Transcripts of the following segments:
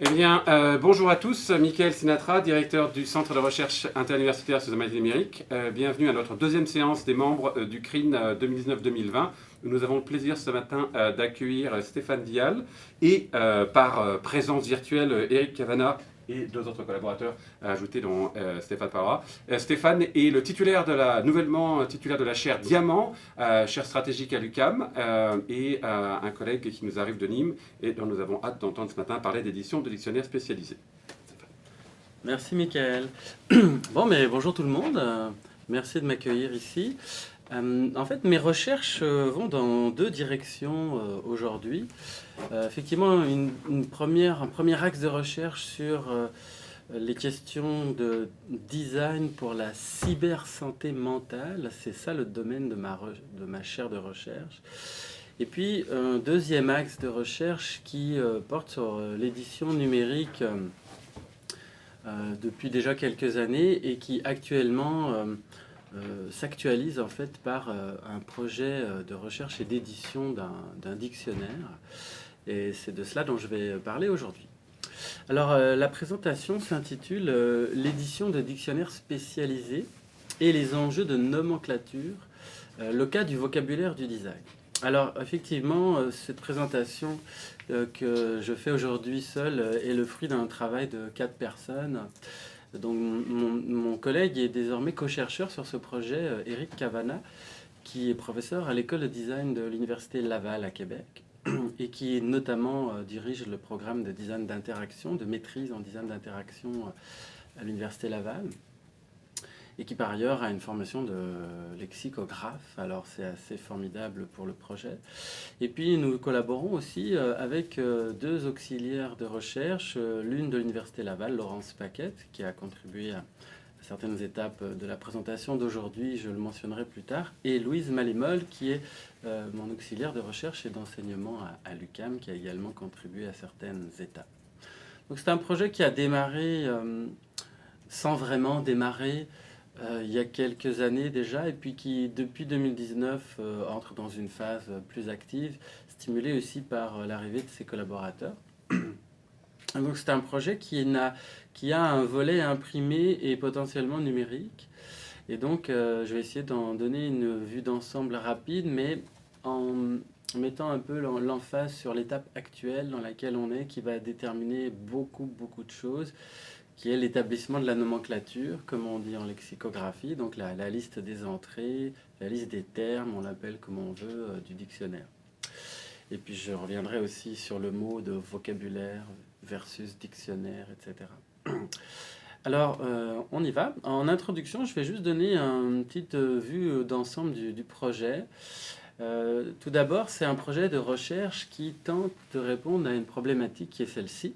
Eh bien, bonjour à tous, Michael Sinatra, directeur du Centre de recherche interuniversitaire sur les maladies numériques. Bienvenue à notre deuxième séance des membres du CRIN 2019-2020. Nous avons le plaisir ce matin d'accueillir Stéphane Vial et par présence virtuelle Eric Cavana et deux autres collaborateurs à ajouter, dont Stéphane Parra. Stéphane est le nouvellement titulaire de la chaire Diamant, chaire stratégique à l'UQAM, et un collègue qui nous arrive de Nîmes et dont nous avons hâte d'entendre ce matin parler d'édition de dictionnaires spécialisés. Merci Michael. Bon, mais bonjour tout le monde. Merci de m'accueillir ici. En fait, mes recherches vont dans deux directions aujourd'hui. Effectivement, un premier axe de recherche sur les questions de design pour la cybersanté mentale. C'est ça le domaine de ma chaire de recherche. Et puis, un deuxième axe de recherche qui porte sur l'édition numérique depuis déjà quelques années et qui actuellement s'actualise en fait par un projet de recherche et d'édition d'un dictionnaire. Et c'est de cela dont je vais parler aujourd'hui. Alors, la présentation s'intitule l'édition de dictionnaires spécialisés et les enjeux de nomenclature, le cas du vocabulaire du design. Alors, effectivement, cette présentation que je fais aujourd'hui seul est le fruit d'un travail de 4 personnes. Donc, mon collègue est désormais co-chercheur sur ce projet, Eric Cavana, qui est professeur à l'école de design de l'Université Laval à Québec et qui notamment dirige le programme de design d'interaction, de maîtrise en design d'interaction à l'Université Laval, et qui par ailleurs a une formation de lexicographe, alors c'est assez formidable pour le projet. Et puis nous collaborons aussi avec deux auxiliaires de recherche, l'une de l'Université Laval, Laurence Paquette, qui a contribué à certaines étapes de la présentation d'aujourd'hui, je le mentionnerai plus tard, et Louise Malémol, qui est mon auxiliaire de recherche et d'enseignement à l'UQAM, qui a également contribué à certaines étapes. Donc c'est un projet qui a démarré sans vraiment démarrer il y a quelques années déjà, et puis qui, depuis 2019, entre dans une phase plus active, stimulée aussi par l'arrivée de ses collaborateurs. Donc c'est un projet qui a un volet imprimé et potentiellement numérique. Et donc je vais essayer d'en donner une vue d'ensemble rapide, mais en mettant un peu l'emphase sur l'étape actuelle dans laquelle on est, qui va déterminer beaucoup de choses, qui est l'établissement de la nomenclature, comme on dit en lexicographie, donc la liste des entrées, la liste des termes, on l'appelle comme on veut, du dictionnaire. Et puis je reviendrai aussi sur le mot de vocabulaire versus dictionnaire, etc. Alors, on y va. En introduction, je vais juste donner une petite vue d'ensemble du projet. Tout d'abord, c'est un projet de recherche qui tente de répondre à une problématique qui est celle-ci.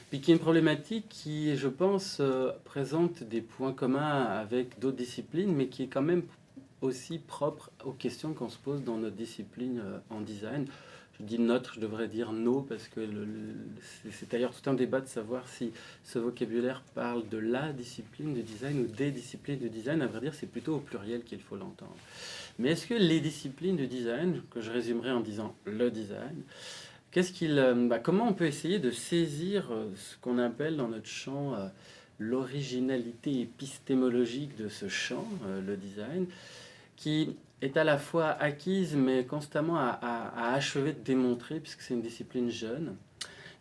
Puis qui est une problématique qui, je pense, présente des points communs avec d'autres disciplines, mais qui est quand même aussi propre aux questions qu'on se pose dans notre discipline en design. Je dis notre, je devrais dire nos, parce que c'est d'ailleurs tout un débat de savoir si ce vocabulaire parle de la discipline du design ou des disciplines du design. À vrai dire, c'est plutôt au pluriel qu'il faut l'entendre. Mais est-ce que les disciplines du design, que je résumerai en disant le design, comment on peut essayer de saisir ce qu'on appelle dans notre champ l'originalité épistémologique de ce champ, le design, qui est à la fois acquise mais constamment à achever de démontrer, puisque c'est une discipline jeune.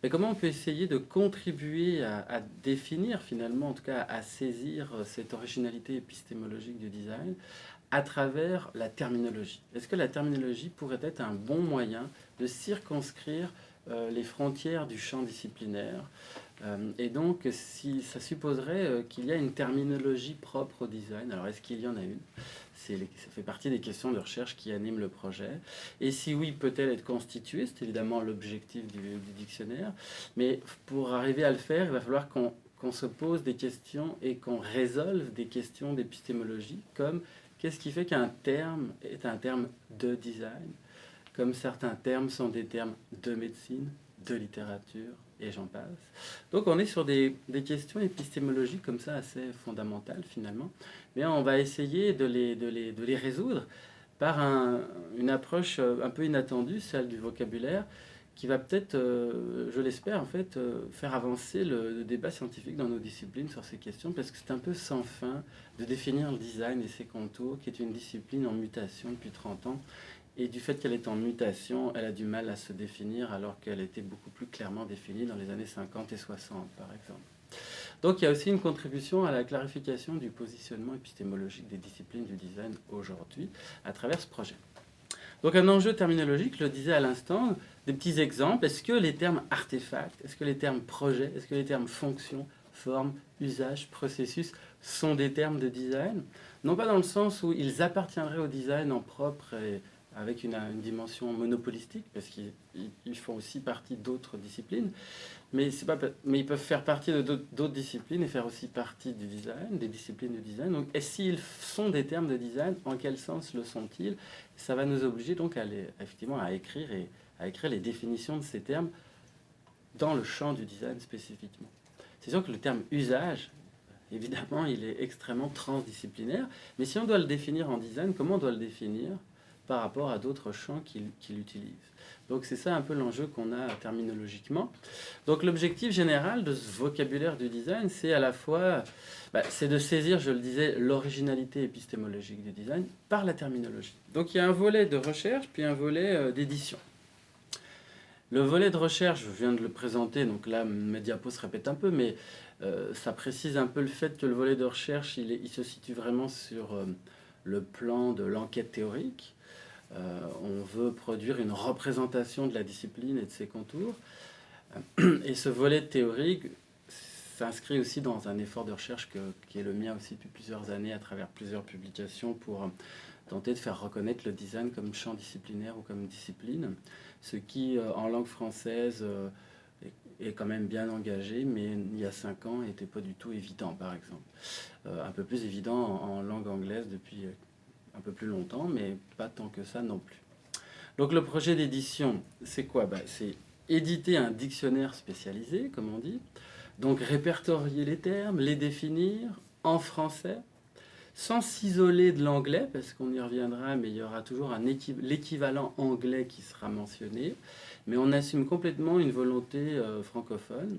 Mais comment on peut essayer de contribuer à définir finalement, en tout cas à saisir cette originalité épistémologique du design à travers la terminologie. Est-ce que la terminologie pourrait être un bon moyen de circonscrire les frontières du champ disciplinaire et donc, si ça supposerait qu'il y a une terminologie propre au design, alors est-ce qu'il y en a une? Ça fait partie des questions de recherche qui animent le projet. Et si oui, peut-elle être constituée? C'est évidemment l'objectif du dictionnaire. Mais pour arriver à le faire, il va falloir qu'on se pose des questions et qu'on résolve des questions d'épistémologie, comme qu'est-ce qui fait qu'un terme est un terme de design, comme certains termes sont des termes de médecine, de littérature, et j'en passe. Donc on est sur des questions épistémologiques comme ça assez fondamentales finalement, mais on va essayer de les résoudre par une approche un peu inattendue, celle du vocabulaire, qui va peut-être, je l'espère en fait, faire avancer le débat scientifique dans nos disciplines sur ces questions, parce que c'est un peu sans fin de définir le design et ses contours, qui est une discipline en mutation depuis 30 ans. Et du fait qu'elle est en mutation, elle a du mal à se définir, alors qu'elle était beaucoup plus clairement définie dans les années 50 et 60, par exemple. Donc il y a aussi une contribution à la clarification du positionnement épistémologique des disciplines du design aujourd'hui à travers ce projet. Donc un enjeu terminologique, je le disais à l'instant, des petits exemples. Est-ce que les termes artefacts, est-ce que les termes projet, est-ce que les termes fonction, forme, usage, processus sont des termes de design? Non pas dans le sens où ils appartiendraient au design en propre et avec une dimension monopolistique, parce qu'ils font aussi partie d'autres disciplines, mais ils peuvent faire partie de d'autres disciplines et faire aussi partie du design, des disciplines du design. Donc, et s'ils sont des termes de design, en quel sens le sont-ils? Ça va nous obliger donc effectivement à écrire les définitions de ces termes dans le champ du design spécifiquement. C'est sûr que le terme usage, évidemment, il est extrêmement transdisciplinaire, mais si on doit le définir en design, comment on doit le définir par rapport à d'autres champs qui l'utilisent? Donc c'est ça un peu l'enjeu qu'on a terminologiquement. Donc l'objectif général de ce vocabulaire du design, c'est à la fois, c'est de saisir, je le disais, l'originalité épistémologique du design par la terminologie. Donc il y a un volet de recherche, puis un volet d'édition. Le volet de recherche, je viens de le présenter, donc là mes diapos se répètent un peu, mais ça précise un peu le fait que le volet de recherche, il se situe vraiment sur le plan de l'enquête théorique. On veut produire une représentation de la discipline et de ses contours. Et ce volet théorique s'inscrit aussi dans un effort de recherche qui est le mien aussi depuis plusieurs années à travers plusieurs publications pour tenter de faire reconnaître le design comme champ disciplinaire ou comme discipline, ce qui en langue française est quand même bien engagé, mais il y a 5 ans n'était pas du tout évident, par exemple. Un peu plus évident en langue anglaise depuis un peu plus longtemps, mais pas tant que ça non plus. Donc le projet d'édition, c'est quoi? C'est éditer un dictionnaire spécialisé, comme on dit, donc répertorier les termes, les définir en français, sans s'isoler de l'anglais, parce qu'on y reviendra, mais il y aura toujours l'équivalent anglais qui sera mentionné, mais on assume complètement une volonté francophone,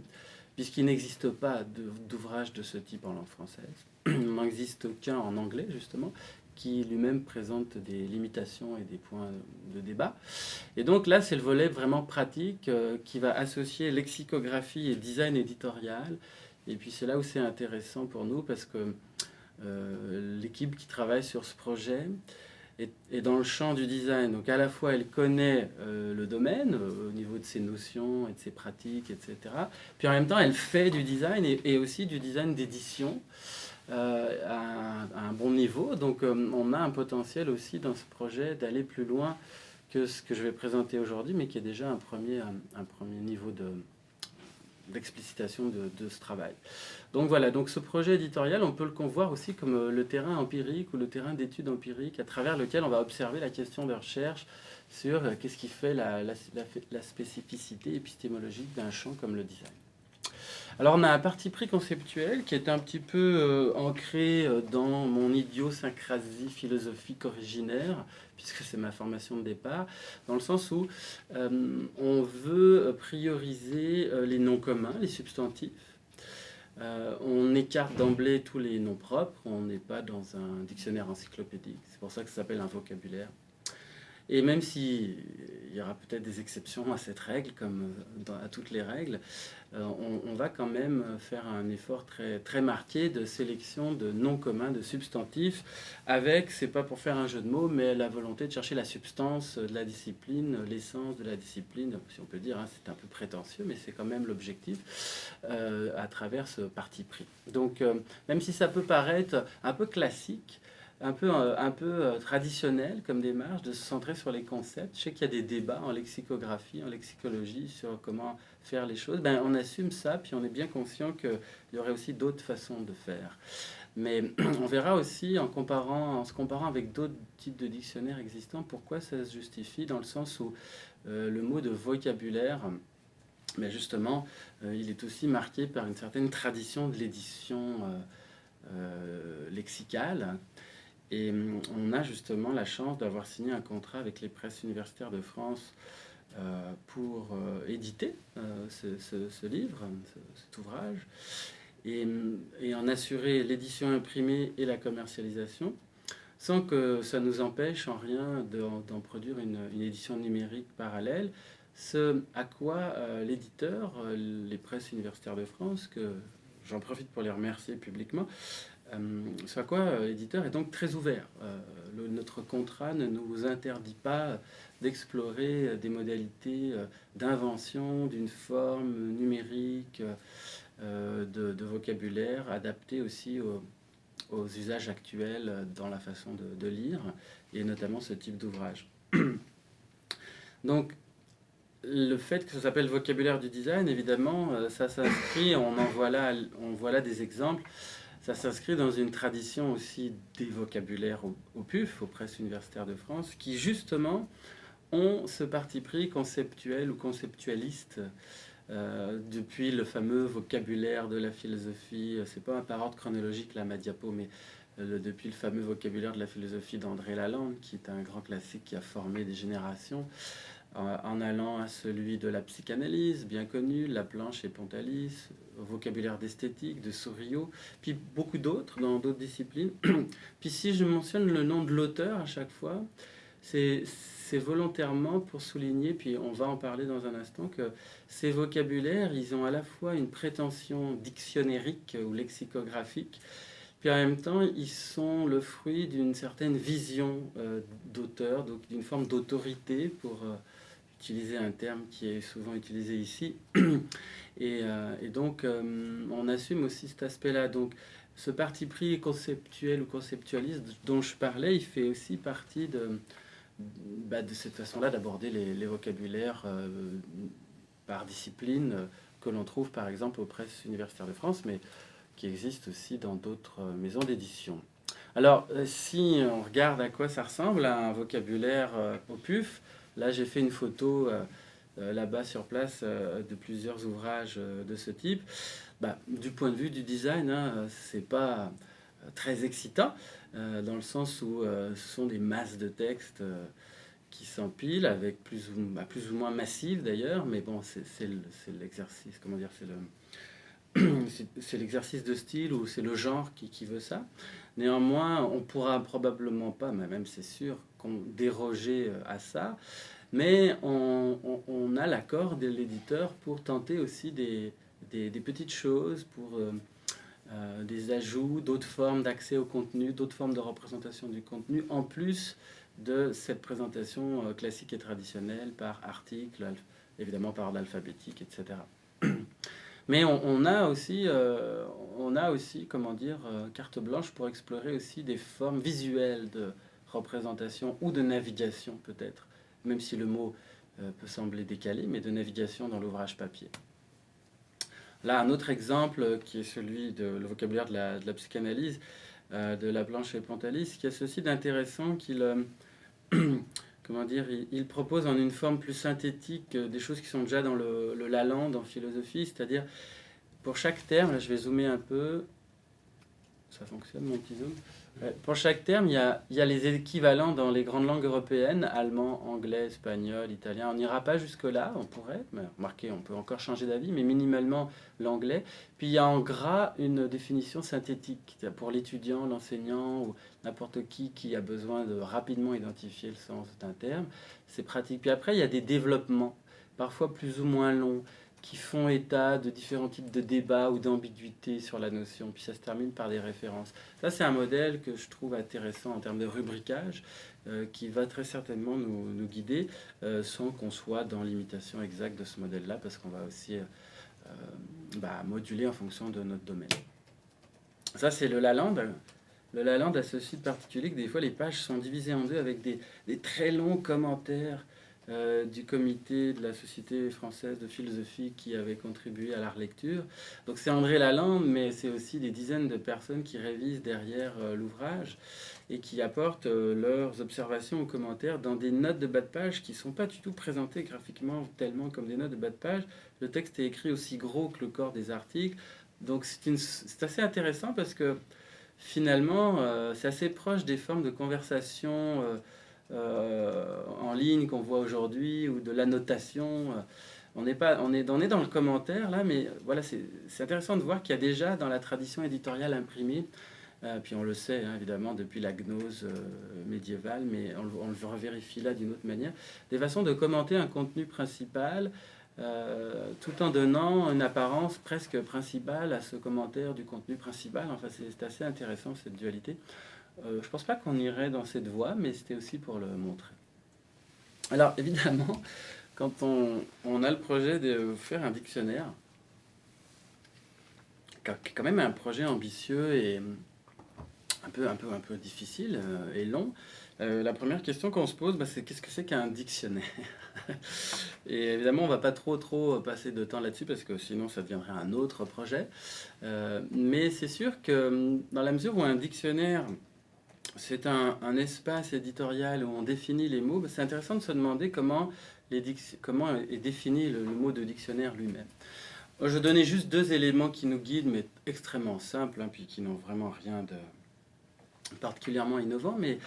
puisqu'il n'existe pas d'ouvrage de ce type en langue française. Il n'en existe qu'un en anglais, justement, qui lui-même présente des limitations et des points de débat. Et donc là, c'est le volet vraiment pratique qui va associer lexicographie et design éditorial. Et puis c'est là où c'est intéressant pour nous, parce que l'équipe qui travaille sur ce projet est dans le champ du design. Donc à la fois, elle connaît le domaine au niveau de ses notions et de ses pratiques, etc. Puis en même temps, elle fait du design et aussi du design d'édition. À un bon niveau. Donc on a un potentiel aussi dans ce projet d'aller plus loin que ce que je vais présenter aujourd'hui, mais qui est déjà un premier niveau d'explicitation de ce travail. Donc voilà, donc ce projet éditorial, on peut le voir aussi comme le terrain empirique ou le terrain d'étude empirique à travers lequel on va observer la question de recherche sur qu'est-ce qui fait la spécificité épistémologique d'un champ comme le design. Alors on a un parti pris conceptuel qui est un petit peu ancré dans mon idiosyncrasie philosophique originaire, puisque c'est ma formation de départ, dans le sens où on veut prioriser les noms communs, les substantifs. On écarte d'emblée tous les noms propres, on n'est pas dans un dictionnaire encyclopédique, c'est pour ça que ça s'appelle un vocabulaire. Et même s'il y aura peut-être des exceptions à cette règle, comme à toutes les règles, on va quand même faire un effort très, très marqué de sélection de noms communs, de substantifs, avec, c'est pas pour faire un jeu de mots, mais la volonté de chercher la substance de la discipline, l'essence de la discipline, si on peut dire, hein, c'est un peu prétentieux, mais c'est quand même l'objectif à travers ce parti pris. Donc, même si ça peut paraître un peu classique, un peu traditionnel comme démarche de se centrer sur les concepts. Je sais qu'il y a des débats en lexicographie, en lexicologie sur comment faire les choses. On assume ça, puis on est bien conscient qu'il y aurait aussi d'autres façons de faire. Mais on verra aussi en se comparant avec d'autres types de dictionnaires existants, pourquoi ça se justifie, dans le sens où le mot de vocabulaire, mais justement, il est aussi marqué par une certaine tradition de l'édition lexicale. Et on a justement la chance d'avoir signé un contrat avec les presses universitaires de France pour éditer ce livre, cet ouvrage, et en assurer l'édition imprimée et la commercialisation, sans que ça nous empêche en rien d'en produire une édition numérique parallèle. Ce à quoi l'éditeur, les presses universitaires de France, que j'en profite pour les remercier publiquement, ce à quoi l'éditeur est donc très ouvert. Notre contrat ne nous interdit pas d'explorer des modalités d'invention d'une forme numérique, de vocabulaire adapté aussi aux usages actuels dans la façon de lire, et notamment ce type d'ouvrage. Donc, le fait que ça s'appelle vocabulaire du design, évidemment, ça s'inscrit, on voit là des exemples, ça s'inscrit dans une tradition aussi des vocabulaires au PUF, aux presses universitaires de France, qui justement ont ce parti pris conceptuel ou conceptualiste depuis le fameux vocabulaire de la philosophie. C'est pas par ordre chronologique là ma diapo, mais depuis le fameux vocabulaire de la philosophie d'André Lalande, qui est un grand classique qui a formé des générations, en allant à celui de la psychanalyse, bien connu, Laplanche et Pontalis, au vocabulaire d'esthétique, de Souriau, puis beaucoup d'autres dans d'autres disciplines. Puis si je mentionne le nom de l'auteur à chaque fois, c'est volontairement pour souligner, puis on va en parler dans un instant, que ces vocabulaires, ils ont à la fois une prétention dictionnérique ou lexicographique, puis en même temps, ils sont le fruit d'une certaine vision d'auteur, donc d'une forme d'autorité, pour utiliser un terme qui est souvent utilisé ici. Et donc, on assume aussi cet aspect-là. Donc, ce parti pris conceptuel ou conceptualiste dont je parlais, il fait aussi partie de cette façon-là d'aborder les vocabulaires par discipline que l'on trouve par exemple aux presses universitaires de France, mais qui existe aussi dans d'autres maisons d'édition. Alors, si on regarde à quoi ça ressemble à un vocabulaire au PUF, là j'ai fait une photo là-bas sur place de plusieurs ouvrages de ce type. Du point de vue du design, c'est pas très excitant, dans le sens où ce sont des masses de textes qui s'empilent, avec plus ou moins massives d'ailleurs, mais bon, c'est l'exercice, comment dire, c'est l'exercice de style, ou c'est le genre qui veut ça. Néanmoins, on pourra probablement pas, mais même c'est sûr, déroger à ça, mais on a l'accord de l'éditeur pour tenter aussi des petites choses, pour des ajouts, d'autres formes d'accès au contenu, d'autres formes de représentation du contenu, en plus de cette présentation classique et traditionnelle par article, évidemment par ordre alphabétique, etc. Mais on a aussi, comment dire, carte blanche pour explorer aussi des formes visuelles de représentation ou de navigation peut-être, même si le mot peut sembler décalé, mais de navigation dans l'ouvrage papier. Là, un autre exemple qui est celui de le vocabulaire de la psychanalyse, de Laplanche et Pontalis, qui a ceci d'intéressant qu'il comment dire, il propose en une forme plus synthétique des choses qui sont déjà dans le Lalande en philosophie, c'est-à-dire pour chaque terme, là je vais zoomer un peu, ça fonctionne mon petit zoom. Pour chaque terme, il y a les équivalents dans les grandes langues européennes, allemand, anglais, espagnol, italien. On n'ira pas jusque-là, on pourrait, mais remarquez, on peut encore changer d'avis, mais minimalement l'anglais. Puis il y a en gras une définition synthétique pour l'étudiant, l'enseignant ou n'importe qui a besoin de rapidement identifier le sens d'un terme. C'est pratique. Puis après, il y a des développements, parfois plus ou moins longs, qui font état de différents types de débats ou d'ambiguïté sur la notion, puis ça se termine par des références. Ça, c'est un modèle que je trouve intéressant en termes de rubricage, qui va très certainement nous guider, sans qu'on soit dans l'imitation exacte de ce modèle-là, parce qu'on va aussi moduler en fonction de notre domaine. Ça, c'est le Lalande. Le Lalande a ceci de particulier que des fois, les pages sont divisées en deux avec des très longs commentaires du comité de la Société française de philosophie qui avait contribué à la relecture. Donc c'est André Lalande, mais c'est aussi des dizaines de personnes qui révisent derrière l'ouvrage et qui apportent leurs observations ou commentaires dans des notes de bas de page qui ne sont pas du tout présentées graphiquement tellement comme des notes de bas de page. Le texte est écrit aussi gros que le corps des articles. Donc c'est assez intéressant parce que finalement c'est assez proche des formes de conversation en ligne qu'on voit aujourd'hui ou de l'annotation. On est dans le commentaire là, mais voilà, c'est intéressant de voir qu'il y a déjà dans la tradition éditoriale imprimée, puis on le sait hein, évidemment depuis la gnose médiévale, mais on le revérifie là d'une autre manière, des façons de commenter un contenu principal tout en donnant une apparence presque principale à ce commentaire du contenu principal. Enfin, c'est assez intéressant cette dualité. Je ne pense pas qu'on irait dans cette voie, mais c'était aussi pour le montrer. Alors évidemment, quand on a le projet de faire un dictionnaire, qui est quand même un projet ambitieux et un peu difficile et long, la première question qu'on se pose, c'est qu'est-ce que c'est qu'un dictionnaire? Et évidemment, on va pas trop passer de temps là-dessus parce que sinon ça deviendrait un autre projet. Mais c'est sûr que dans la mesure où un dictionnaire, c'est un espace éditorial où on définit les mots, c'est intéressant de se demander comment est défini le mot de dictionnaire lui-même. Je vais donner juste deux éléments qui nous guident, mais extrêmement simples, hein, puis qui n'ont vraiment rien de particulièrement innovant, mais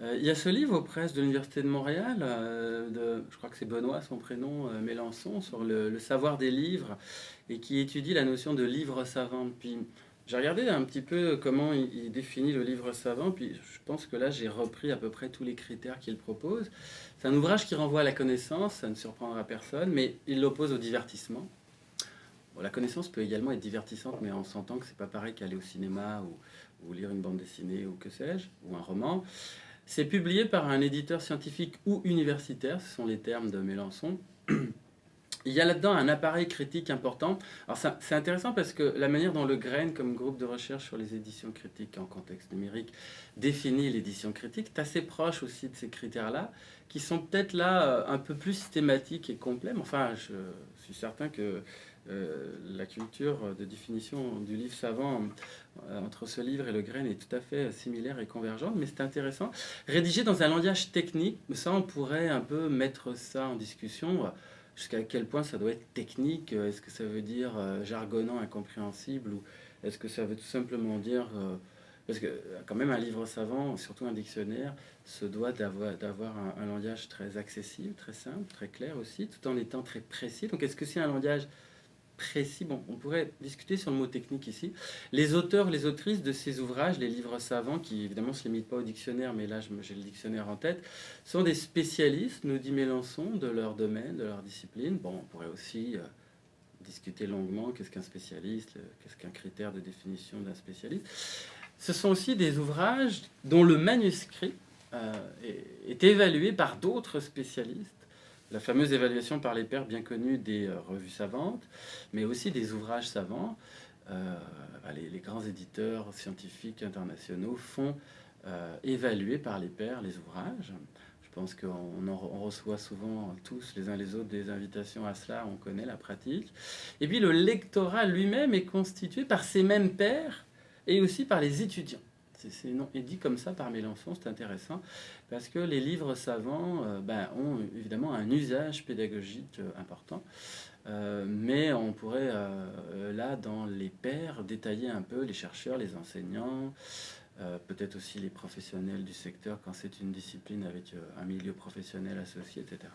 il y a ce livre aux presses de l'Université de Montréal, je crois que c'est Benoît, son prénom, Mélenchon, sur le savoir des livres, et qui étudie la notion de livre savant. Puis j'ai regardé un petit peu comment il définit le livre savant, puis je pense que là j'ai repris à peu près tous les critères qu'il propose. C'est un ouvrage qui renvoie à la connaissance, ça ne surprendra personne, mais il l'oppose au divertissement. Bon, la connaissance peut également être divertissante, mais on s'entend que c'est pas pareil qu'aller au cinéma ou lire une bande dessinée ou que sais-je, ou un roman. C'est publié par un éditeur scientifique ou universitaire, ce sont les termes de Mélenchon. Il y a là-dedans un appareil critique important. Alors c'est intéressant parce que la manière dont le GREN, comme groupe de recherche sur les éditions critiques en contexte numérique, définit l'édition critique, est assez proche aussi de ces critères-là, qui sont peut-être là un peu plus systématiques et complets. Mais enfin, je suis certain que la culture de définition du livre savant entre ce livre et le GREN est tout à fait similaire et convergente, mais c'est intéressant. Rédigé dans un langage technique, ça on pourrait un peu mettre ça en discussion. Jusqu'à quel point ça doit être technique? Est-ce que ça veut dire jargonnant, incompréhensible? Ou est-ce que ça veut tout simplement dire... parce que quand même un livre savant, surtout un dictionnaire, se doit d'avoir un langage très accessible, très simple, très clair aussi, tout en étant très précis. Donc est-ce que c'est un langage précis? Bon, on pourrait discuter sur le mot technique ici. Les auteurs, les autrices de ces ouvrages, les livres savants, qui évidemment ne se limitent pas au dictionnaire, mais là j'ai le dictionnaire en tête, sont des spécialistes, nous dit Mélenchon, de leur domaine, de leur discipline. Bon, on pourrait aussi discuter longuement qu'est-ce qu'un spécialiste, qu'est-ce qu'un critère de définition d'un spécialiste. Ce sont aussi des ouvrages dont le manuscrit est évalué par d'autres spécialistes. La fameuse évaluation par les pairs bien connue des revues savantes, mais aussi des ouvrages savants. Les grands éditeurs scientifiques internationaux font évaluer par les pairs les ouvrages. Je pense qu'on reçoit souvent tous les uns les autres des invitations à cela, on connaît la pratique. Et puis le lectorat lui-même est constitué par ces mêmes pairs et aussi par les étudiants. C'est dit comme ça par Mélenchon, c'est intéressant, parce que les livres savants ont évidemment un usage pédagogique important, mais on pourrait, là, dans les pairs, détailler un peu les chercheurs, les enseignants, peut-être aussi les professionnels du secteur quand c'est une discipline avec un milieu professionnel associé, etc.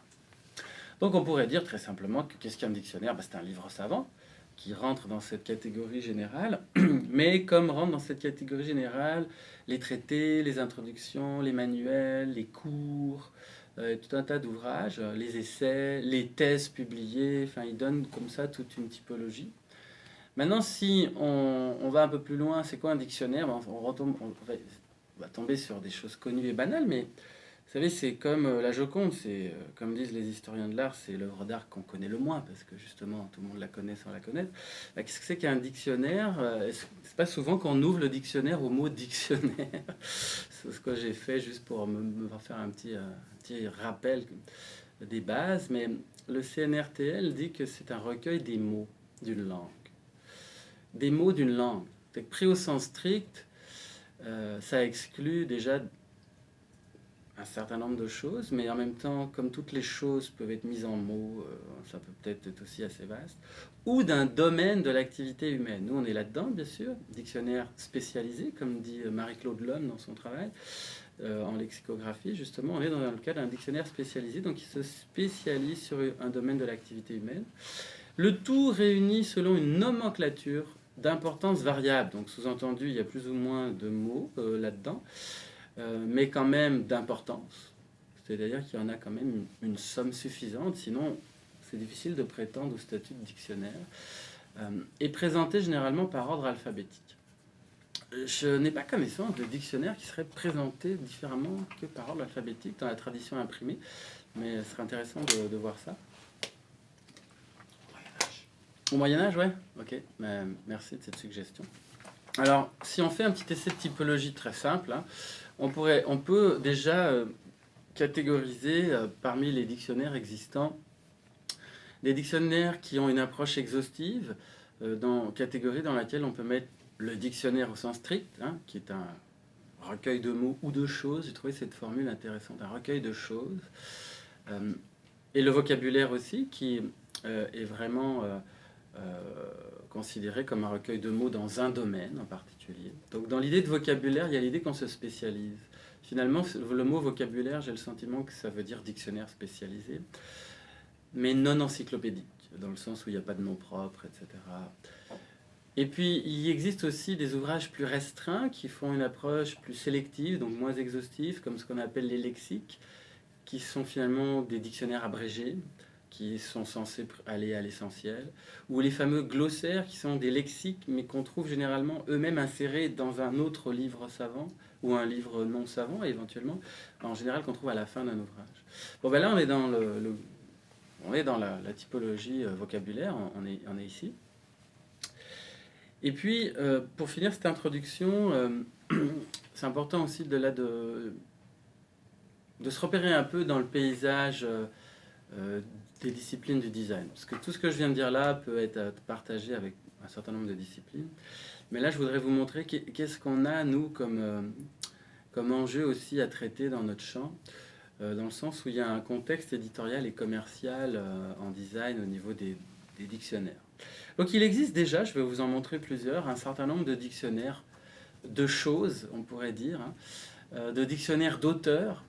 Donc on pourrait dire très simplement que qu'est-ce qu'un dictionnaire? C'est un livre savant qui rentre dans cette catégorie générale, mais comme rentrent dans cette catégorie générale les traités, les introductions, les manuels, les cours, tout un tas d'ouvrages, les essais, les thèses publiées, enfin ils donnent comme ça toute une typologie. Maintenant, si on va un peu plus loin, c'est quoi un dictionnaire? On va tomber sur des choses connues et banales, mais vous savez, c'est comme la Joconde, c'est comme disent les historiens de l'art, c'est l'œuvre d'art qu'on connaît le moins, parce que justement, tout le monde la connaît sans la connaître. Qu'est-ce que c'est qu'un dictionnaire? C'est pas souvent qu'on ouvre le dictionnaire au mot dictionnaire. C'est ce que j'ai fait juste pour me faire un petit rappel des bases, mais le CNRTL dit que c'est un recueil des mots d'une langue. Des mots d'une langue. Pris au sens strict, ça exclut déjà un certain nombre de choses, mais en même temps, comme toutes les choses peuvent être mises en mots, ça peut peut-être être aussi assez vaste, ou d'un domaine de l'activité humaine. Nous, on est là-dedans, bien sûr, dictionnaire spécialisé, comme dit Marie-Claude Lhomme dans son travail, en lexicographie, justement, on est dans le cadre d'un dictionnaire spécialisé, donc qui se spécialise sur un domaine de l'activité humaine. Le tout réuni selon une nomenclature d'importance variable, donc sous-entendu, il y a plus ou moins de mots là-dedans, mais quand même d'importance. C'est-à-dire qu'il y en a quand même une somme suffisante, sinon c'est difficile de prétendre au statut de dictionnaire, et présenté généralement par ordre alphabétique. Je n'ai pas connaissance de dictionnaire qui serait présenté différemment que par ordre alphabétique dans la tradition imprimée, mais ce serait intéressant de voir ça. Au Moyen-Âge, ouais. Ok, merci de cette suggestion. Alors, si on fait un petit essai de typologie très simple, hein, on peut déjà catégoriser parmi les dictionnaires existants des dictionnaires qui ont une approche exhaustive, catégorie dans laquelle on peut mettre le dictionnaire au sens strict, hein, qui est un recueil de mots ou de choses. J'ai trouvé cette formule intéressante, un recueil de choses. Et le vocabulaire aussi, qui est vraiment considéré comme un recueil de mots dans un domaine en particulier. Donc dans l'idée de vocabulaire, il y a l'idée qu'on se spécialise. Finalement, le mot vocabulaire, j'ai le sentiment que ça veut dire dictionnaire spécialisé, mais non encyclopédique, dans le sens où il n'y a pas de nom propre, etc. Et puis, il existe aussi des ouvrages plus restreints qui font une approche plus sélective, donc moins exhaustive, comme ce qu'on appelle les lexiques, qui sont finalement des dictionnaires abrégés, qui sont censés aller à l'essentiel, ou les fameux glossaires, qui sont des lexiques, mais qu'on trouve généralement eux-mêmes insérés dans un autre livre savant, ou un livre non savant, éventuellement, en général qu'on trouve à la fin d'un ouvrage. Bon, ben là, on est dans, on est dans la typologie vocabulaire, on est ici. Et puis, pour finir cette introduction, c'est important aussi de se repérer un peu dans le paysage des disciplines du design. Parce que tout ce que je viens de dire là peut être partagé avec un certain nombre de disciplines. Mais là, je voudrais vous montrer qu'est-ce qu'on a, nous, comme enjeu aussi à traiter dans notre champ, dans le sens où il y a un contexte éditorial et commercial en design au niveau des dictionnaires. Donc il existe déjà, je vais vous en montrer plusieurs, un certain nombre de dictionnaires de choses, on pourrait dire, hein, de dictionnaires d'auteurs,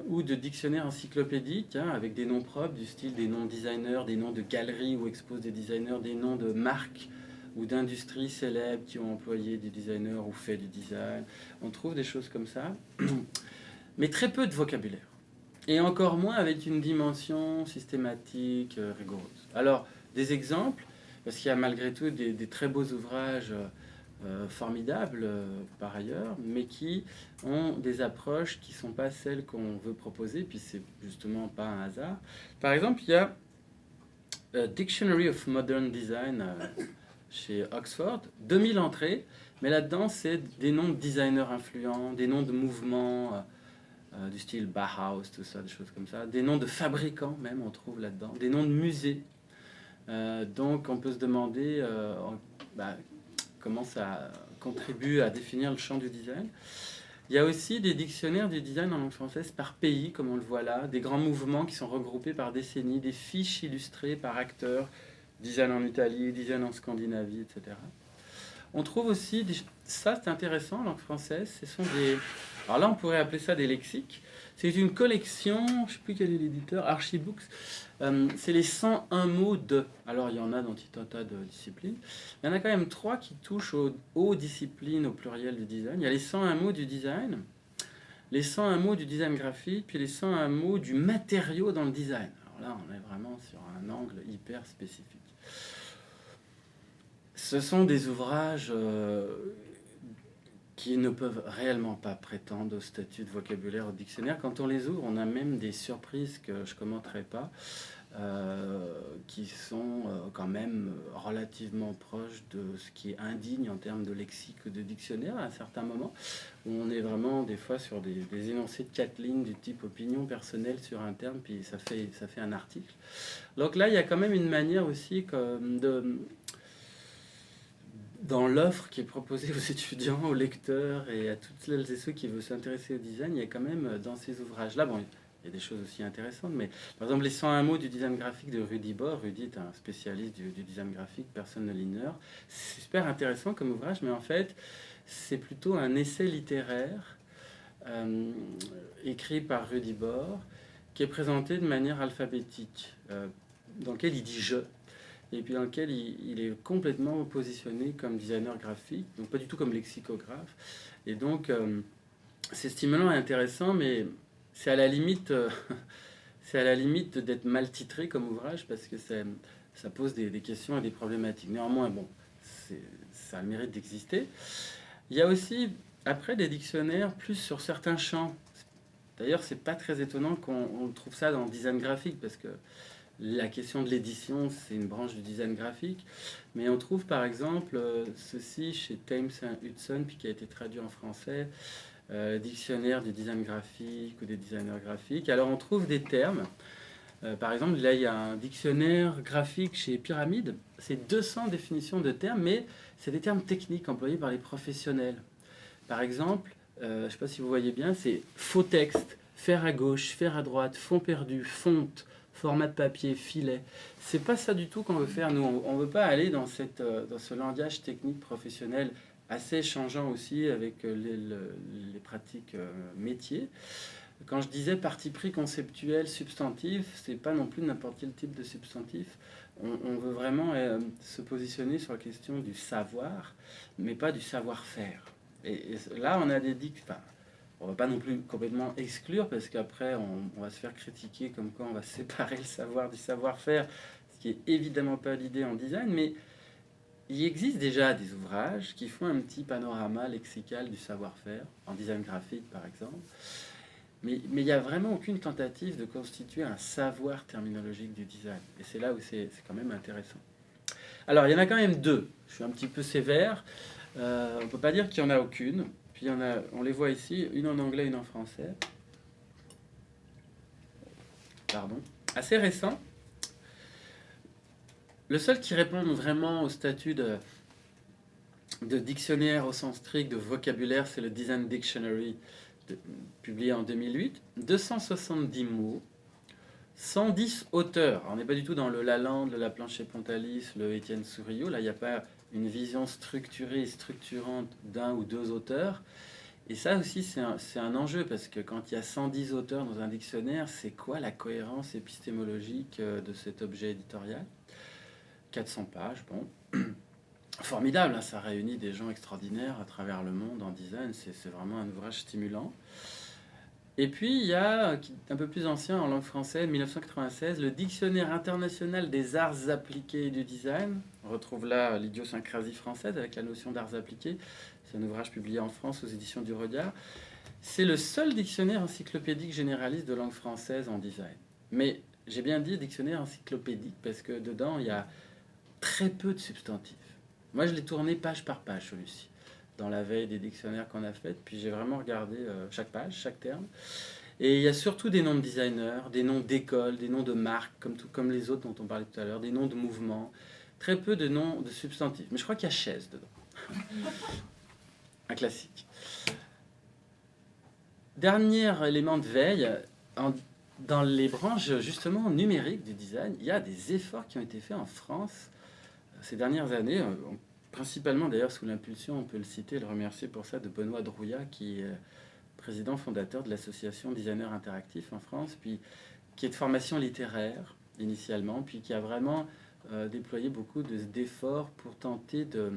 ou de dictionnaires encyclopédiques, hein, avec des noms propres, du style des noms de designers, des noms de galeries où exposent des designers, des noms de marques ou d'industries célèbres qui ont employé des designers ou fait du design. On trouve des choses comme ça, mais très peu de vocabulaire. Et encore moins avec une dimension systématique, rigoureuse. Alors, des exemples, parce qu'il y a malgré tout des très beaux ouvrages formidables par ailleurs, mais qui ont des approches qui ne sont pas celles qu'on veut proposer, puis c'est justement pas un hasard. Par exemple, il y a Dictionary of Modern Design chez Oxford, 2000 entrées, mais là-dedans, c'est des noms de designers influents, des noms de mouvements du style Bauhaus, tout ça, des choses comme ça, des noms de fabricants même, on trouve là-dedans, des noms de musées. Donc on peut se demander comment ça contribue à définir le champ du design. Il y a aussi des dictionnaires du design en langue française par pays, comme on le voit là, des grands mouvements qui sont regroupés par décennies, des fiches illustrées par acteurs, design en Italie, design en Scandinavie, etc. On trouve aussi, ça c'est intéressant en langue française, ce sont des... Alors là on pourrait appeler ça des lexiques. C'est une collection, je ne sais plus quel est l'éditeur, Archibooks. C'est les 101 mots de... Alors il y en a dans tout un tas de disciplines. Il y en a quand même 3 qui touchent aux disciplines, au pluriel du design. Il y a les 101 mots du design, les 101 mots du design graphique, puis les 101 mots du matériau dans le design. Alors là on est vraiment sur un angle hyper spécifique. Ce sont des ouvrages qui ne peuvent réellement pas prétendre au statut de vocabulaire au dictionnaire. Quand on les ouvre, on a même des surprises que je ne commenterai pas, qui sont quand même relativement proches de ce qui est indigne en termes de lexique ou de dictionnaire à un certain moment, où on est vraiment des fois sur des énoncés de 4 lignes du type opinion personnelle sur un terme, puis ça fait un article. Donc là, il y a quand même une manière aussi dans l'offre qui est proposée aux étudiants, aux lecteurs et à toutes celles et ceux qui veulent s'intéresser au design, il y a quand même dans ces ouvrages-là, bon, il y a des choses aussi intéressantes, mais par exemple les 101 mots du design graphique de Rudy Bord. Rudy est un spécialiste du design graphique, personne ne l'ignore. C'est super intéressant comme ouvrage, mais en fait c'est plutôt un essai littéraire écrit par Rudy Bor, qui est présenté de manière alphabétique, dans lequel il dit je, et puis dans lequel il est complètement positionné comme designer graphique, donc pas du tout comme lexicographe. Et donc, c'est stimulant et intéressant, mais c'est à la limite, c'est à la limite d'être mal titré comme ouvrage, parce que ça pose des questions et des problématiques. Néanmoins, bon, ça a le mérite d'exister. Il y a aussi, après, des dictionnaires plus sur certains champs. D'ailleurs, c'est pas très étonnant qu'on trouve ça dans le design graphique, parce que la question de l'édition, c'est une branche du design graphique. Mais on trouve par exemple ceci chez Thames Hudson, puis qui a été traduit en français, dictionnaire du design graphique ou des designers graphiques. Alors on trouve des termes. Par exemple, là, il y a un dictionnaire graphique chez Pyramide. C'est 200 définitions de termes, mais c'est des termes techniques employés par les professionnels. Par exemple, je ne sais pas si vous voyez bien, c'est faux texte, faire à gauche, faire à droite, fond perdu, fonte, format de papier, filet. C'est pas ça du tout qu'on veut faire. Nous, on veut pas aller dans ce langage technique professionnel assez changeant aussi avec les pratiques métiers. Quand je disais parti pris conceptuel, substantif, c'est pas non plus n'importe quel type de substantif. On veut vraiment se positionner sur la question du savoir, mais pas du savoir-faire. Et là, on a des dictes. Enfin, on va pas non plus complètement exclure, parce qu'après, on va se faire critiquer comme quoi on va séparer le savoir du savoir-faire, ce qui est évidemment pas l'idée en design, mais il existe déjà des ouvrages qui font un petit panorama lexical du savoir-faire, en design graphique par exemple. Mais il n'y a vraiment aucune tentative de constituer un savoir terminologique du design. Et c'est là où c'est quand même intéressant. Alors, il y en a quand même deux. Je suis un petit peu sévère. On ne peut pas dire qu'il n'y en a aucune. Puis on les voit ici, une en anglais, une en français. Pardon. Assez récent. Le seul qui répond vraiment au statut de dictionnaire au sens strict, de vocabulaire, c'est le Design Dictionary, publié en 2008. 270 mots, 110 auteurs. Alors, on n'est pas du tout dans le Lalande, le Laplanche-Pontalis, le Étienne Souriau. Là, il n'y a pas une vision structurée et structurante d'un ou deux auteurs. Et ça aussi, c'est un enjeu, parce que quand il y a 110 auteurs dans un dictionnaire, c'est quoi la cohérence épistémologique de cet objet éditorial ? 400 pages, bon. Formidable, hein, ça réunit des gens extraordinaires à travers le monde en design, c'est vraiment un ouvrage stimulant. Et puis il y a, un peu plus ancien, en langue française, 1996, le Dictionnaire international des arts appliqués et du design. On retrouve là l'idiosyncrasie française avec la notion d'arts appliqués. C'est un ouvrage publié en France aux éditions du Regard. C'est le seul dictionnaire encyclopédique généraliste de langue française en design. Mais j'ai bien dit dictionnaire encyclopédique, parce que dedans il y a très peu de substantifs. Moi, je l'ai tourné page par page, celui-ci, dans la veille des dictionnaires qu'on a fait. Puis j'ai vraiment regardé chaque page, chaque terme. Et il y a surtout des noms de designers, des noms d'écoles, des noms de marques, comme les autres dont on parlait tout à l'heure, des noms de mouvements. Très peu de noms de substantifs. Mais je crois qu'il y a chaise dedans. Un classique. Dernier élément de veille, dans les branches justement numériques du design, il y a des efforts qui ont été faits en France ces dernières années, principalement d'ailleurs sous l'impulsion, on peut le citer, le remercier pour ça, de Benoît Drouillat, qui est président fondateur de l'association Designers Interactifs en France, puis qui est de formation littéraire initialement, puis qui a vraiment déployé beaucoup d'efforts pour tenter de,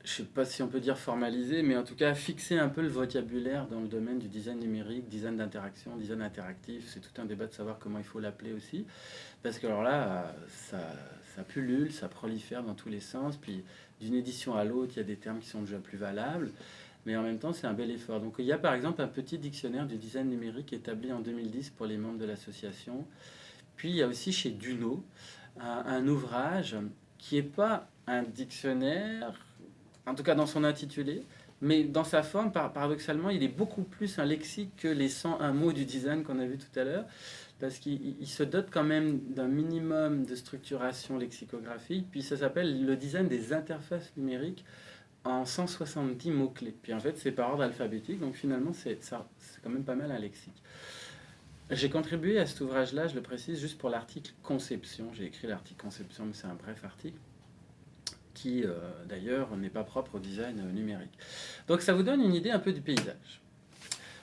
je ne sais pas si on peut dire formaliser, mais en tout cas fixer un peu le vocabulaire dans le domaine du design numérique, design d'interaction, design interactif. C'est tout un débat de savoir comment il faut l'appeler aussi, parce que alors là, ça pullule, ça prolifère dans tous les sens, puis d'une édition à l'autre, il y a des termes qui sont déjà plus valables, mais en même temps, c'est un bel effort. Donc il y a par exemple un petit dictionnaire du design numérique établi en 2010 pour les membres de l'association. Puis il y a aussi chez Duno un ouvrage qui n'est pas un dictionnaire, en tout cas dans son intitulé, mais dans sa forme, paradoxalement, il est beaucoup plus un lexique que les 101 mots du design qu'on a vu tout à l'heure, parce qu'il se dote quand même d'un minimum de structuration lexicographique, puis ça s'appelle le design des interfaces numériques en 170 mots-clés. Puis en fait, c'est par ordre alphabétique, donc finalement, c'est quand même pas mal un lexique. J'ai contribué à cet ouvrage-là, je le précise, juste pour l'article Conception. J'ai écrit l'article Conception, mais c'est un bref article, qui d'ailleurs n'est pas propre au design numérique. Donc ça vous donne une idée un peu du paysage.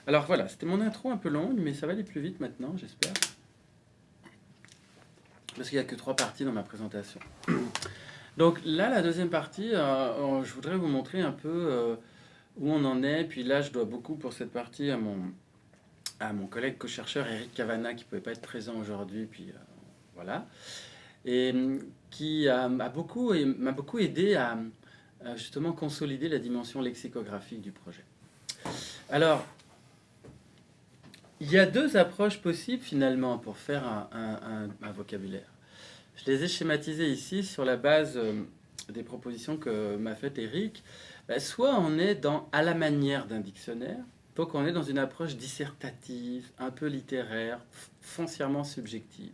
Alors voilà, c'était mon intro un peu longue, mais ça va aller plus vite maintenant, j'espère. Parce qu'il n'y a que 3 parties dans ma présentation. Donc là, la deuxième partie, je voudrais vous montrer un peu où on en est. Puis là, je dois beaucoup pour cette partie à mon collègue co-chercheur Eric Cavana, qui ne pouvait pas être présent aujourd'hui. Puis voilà. Et qui m'a beaucoup aidé à justement consolider la dimension lexicographique du projet. Alors, il y a 2 approches possibles finalement pour faire un vocabulaire. Je les ai schématisées ici sur la base des propositions que m'a faites Eric. Soit on est à la manière d'un dictionnaire, donc on est dans une approche dissertative, un peu littéraire, foncièrement subjective.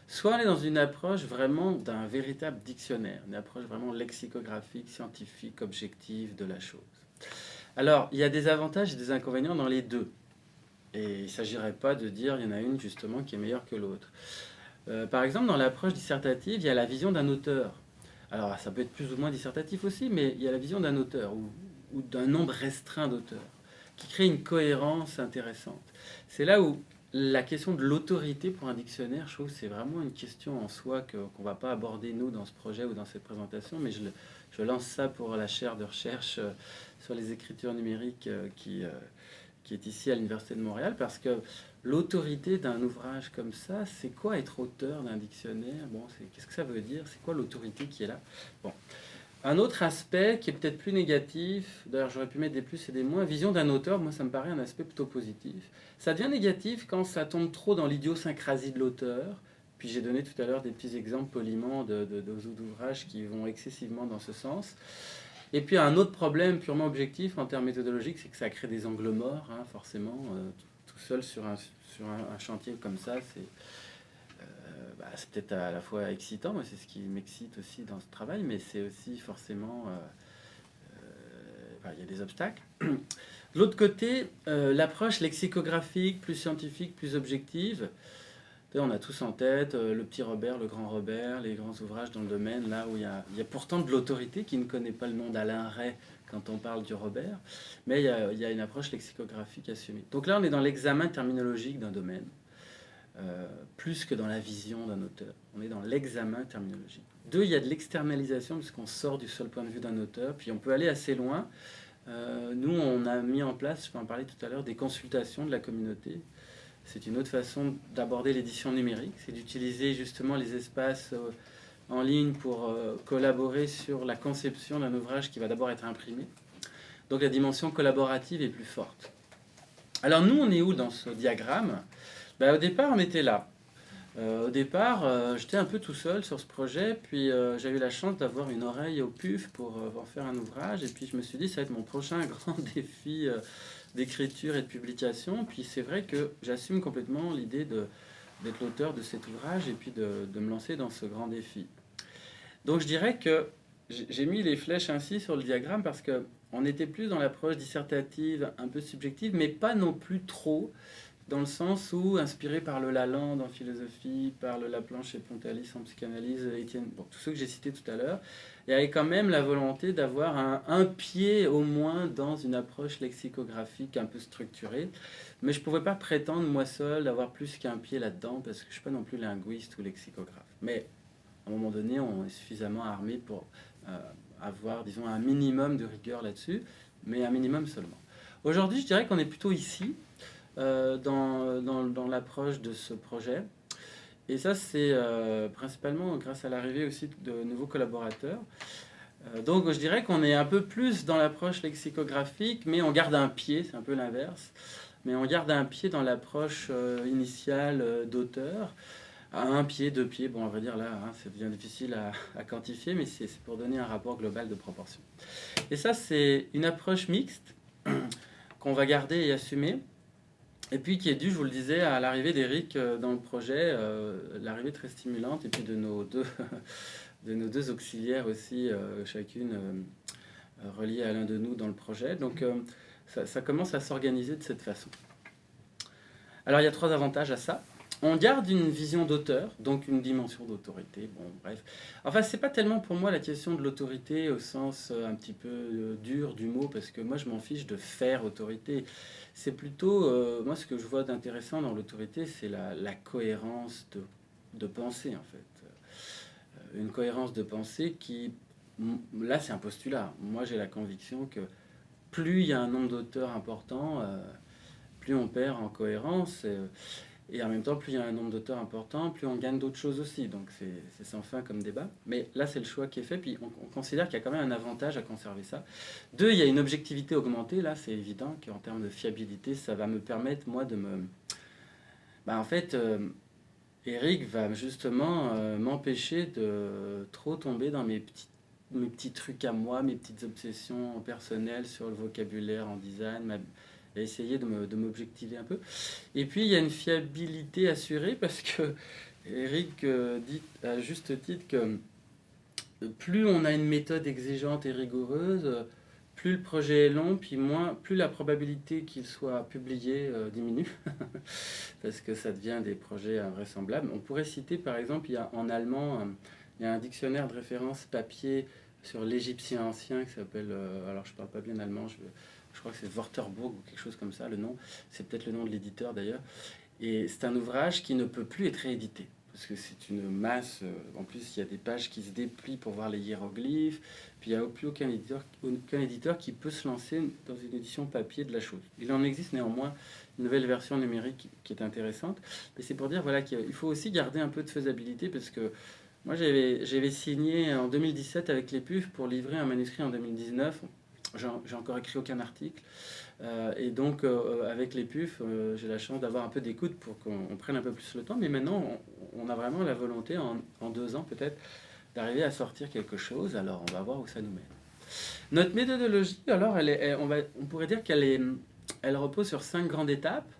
Soit on est dans une approche vraiment d'un véritable dictionnaire, une approche vraiment lexicographique, scientifique, objective de la chose. Alors, il y a des avantages et des inconvénients dans les deux. Et il ne s'agirait pas de dire il y en a une justement qui est meilleure que l'autre. Par exemple, dans l'approche dissertative, il y a la vision d'un auteur. Alors, ça peut être plus ou moins dissertatif aussi, mais il y a la vision d'un auteur ou d'un nombre restreint d'auteurs qui crée une cohérence intéressante. C'est là où la question de l'autorité pour un dictionnaire, je trouve que c'est vraiment une question en soi qu'on ne va pas aborder nous dans ce projet ou dans cette présentation, mais je lance ça pour la chaire de recherche sur les écritures numériques qui est ici à l'Université de Montréal, parce que l'autorité d'un ouvrage comme ça, c'est quoi être auteur d'un dictionnaire? Bon, qu'est-ce que ça veut dire? C'est quoi l'autorité qui est là? Bon. Un autre aspect qui est peut-être plus négatif, d'ailleurs j'aurais pu mettre des plus et des moins, vision d'un auteur, moi ça me paraît un aspect plutôt positif. Ça devient négatif quand ça tombe trop dans l'idiosyncrasie de l'auteur. Puis j'ai donné tout à l'heure des petits exemples poliment d'ouvrages qui vont excessivement dans ce sens. Et puis un autre problème purement objectif en termes méthodologiques, c'est que ça crée des angles morts, hein, forcément. Tout seul sur un chantier comme ça, c'est peut-être à la fois excitant, moi c'est ce qui m'excite aussi dans ce travail, mais c'est aussi forcément... il y a des obstacles. De l'autre côté, l'approche lexicographique, plus scientifique, plus objective, on a tous en tête le petit Robert, le grand Robert, les grands ouvrages dans le domaine, là où il y a pourtant de l'autorité qui ne connaît pas le nom d'Alain Ray quand on parle du Robert, mais il y a une approche lexicographique assumée. Donc là, on est dans l'examen terminologique d'un domaine, plus que dans la vision d'un auteur. On est dans l'examen terminologique. 2, il y a de l'externalisation, puisqu'on sort du seul point de vue d'un auteur, puis on peut aller assez loin. Nous, on a mis en place, je peux en parler tout à l'heure, des consultations de la communauté. C'est une autre façon d'aborder l'édition numérique, c'est d'utiliser justement les espaces en ligne pour collaborer sur la conception d'un ouvrage qui va d'abord être imprimé. Donc la dimension collaborative est plus forte. Alors nous, on est où dans ce diagramme? Au départ, on était là. Au départ, j'étais un peu tout seul sur ce projet, puis j'ai eu la chance d'avoir une oreille au PUF pour en faire un ouvrage, et puis je me suis dit, ça va être mon prochain grand défi d'écriture et de publication. Puis c'est vrai que j'assume complètement l'idée d'être l'auteur de cet ouvrage et puis de me lancer dans ce grand défi. Donc je dirais que j'ai mis les flèches ainsi sur le diagramme parce qu'on était plus dans l'approche dissertative, un peu subjective, mais pas non plus trop, dans le sens où, inspiré par le Lalande en philosophie, par le Laplanche et Pontalis en psychanalyse, Étienne, tous ceux que j'ai cités tout à l'heure, il y avait quand même la volonté d'avoir un pied au moins dans une approche lexicographique un peu structurée. Mais je ne pouvais pas prétendre, moi seul, d'avoir plus qu'un pied là-dedans, parce que je ne suis pas non plus linguiste ou lexicographe. Mais à un moment donné, on est suffisamment armé pour avoir, disons, un minimum de rigueur là-dessus, mais un minimum seulement. Aujourd'hui, je dirais qu'on est plutôt ici, dans l'approche de ce projet. Et ça, c'est principalement grâce à l'arrivée aussi de nouveaux collaborateurs. Donc, je dirais qu'on est un peu plus dans l'approche lexicographique, mais on garde un pied, c'est un peu l'inverse, mais on garde un pied dans l'approche initiale d'auteur. Un pied, 2 pieds, bon, on va dire là, hein, ça devient difficile à quantifier, mais c'est pour donner un rapport global de proportion. Et ça, c'est une approche mixte qu'on va garder et assumer. Et puis qui est dû, je vous le disais, à l'arrivée d'Eric dans le projet, l'arrivée très stimulante, et puis de nos deux auxiliaires aussi, chacune reliée à l'un de nous dans le projet. Donc ça commence à s'organiser de cette façon. Alors il y a 3 avantages à ça. On garde une vision d'auteur, donc une dimension d'autorité. Bon, bref. Enfin, c'est pas tellement pour moi la question de l'autorité au sens un petit peu dur du mot, parce que moi, je m'en fiche de faire autorité. C'est plutôt, moi, ce que je vois d'intéressant dans l'autorité, c'est la cohérence de pensée, en fait. Une cohérence de pensée qui, là, c'est un postulat. Moi, j'ai la conviction que plus il y a un nombre d'auteurs important, plus on perd en cohérence. Et en même temps, plus il y a un nombre d'auteurs important, plus on gagne d'autres choses aussi. Donc c'est sans fin comme débat. Mais là, c'est le choix qui est fait. Puis on considère qu'il y a quand même un avantage à conserver ça. Deux, il y a une objectivité augmentée. Là, c'est évident qu'en termes de fiabilité, ça va me permettre, moi, de me... Bah, en fait, Eric va justement m'empêcher de trop tomber dans mes petits trucs à moi, mes petites obsessions personnelles sur le vocabulaire en design, et essayer de m'objectiver un peu. Et puis il y a une fiabilité assurée parce que Eric dit à juste titre que plus on a une méthode exigeante et rigoureuse, plus le projet est long, puis plus la probabilité qu'il soit publié diminue, parce que ça devient des projets invraisemblables. On pourrait citer par exemple, il y a en allemand, il y a un dictionnaire de référence papier sur l'égyptien ancien qui s'appelle, alors je parle pas bien allemand, je crois que c'est Wörterburg ou quelque chose comme ça, le nom, c'est peut-être le nom de l'éditeur d'ailleurs, et c'est un ouvrage qui ne peut plus être réédité. Parce que c'est une masse, en plus il y a des pages qui se déplient pour voir les hiéroglyphes, puis il n'y a plus aucun éditeur qui peut se lancer dans une édition papier de la chose. Il en existe néanmoins une nouvelle version numérique qui est intéressante, mais c'est pour dire voilà, qu'il faut aussi garder un peu de faisabilité, parce que moi j'avais signé en 2017 avec les PUF pour livrer un manuscrit en 2019, j'ai encore écrit aucun article. Et donc, avec les PUF, j'ai la chance d'avoir un peu d'écoute pour qu'on prenne un peu plus le temps. Mais maintenant, on a vraiment la volonté, en 2 ans peut-être, d'arriver à sortir quelque chose. Alors, on va voir où ça nous mène. Notre méthodologie, alors, on pourrait dire elle repose sur 5 grandes étapes.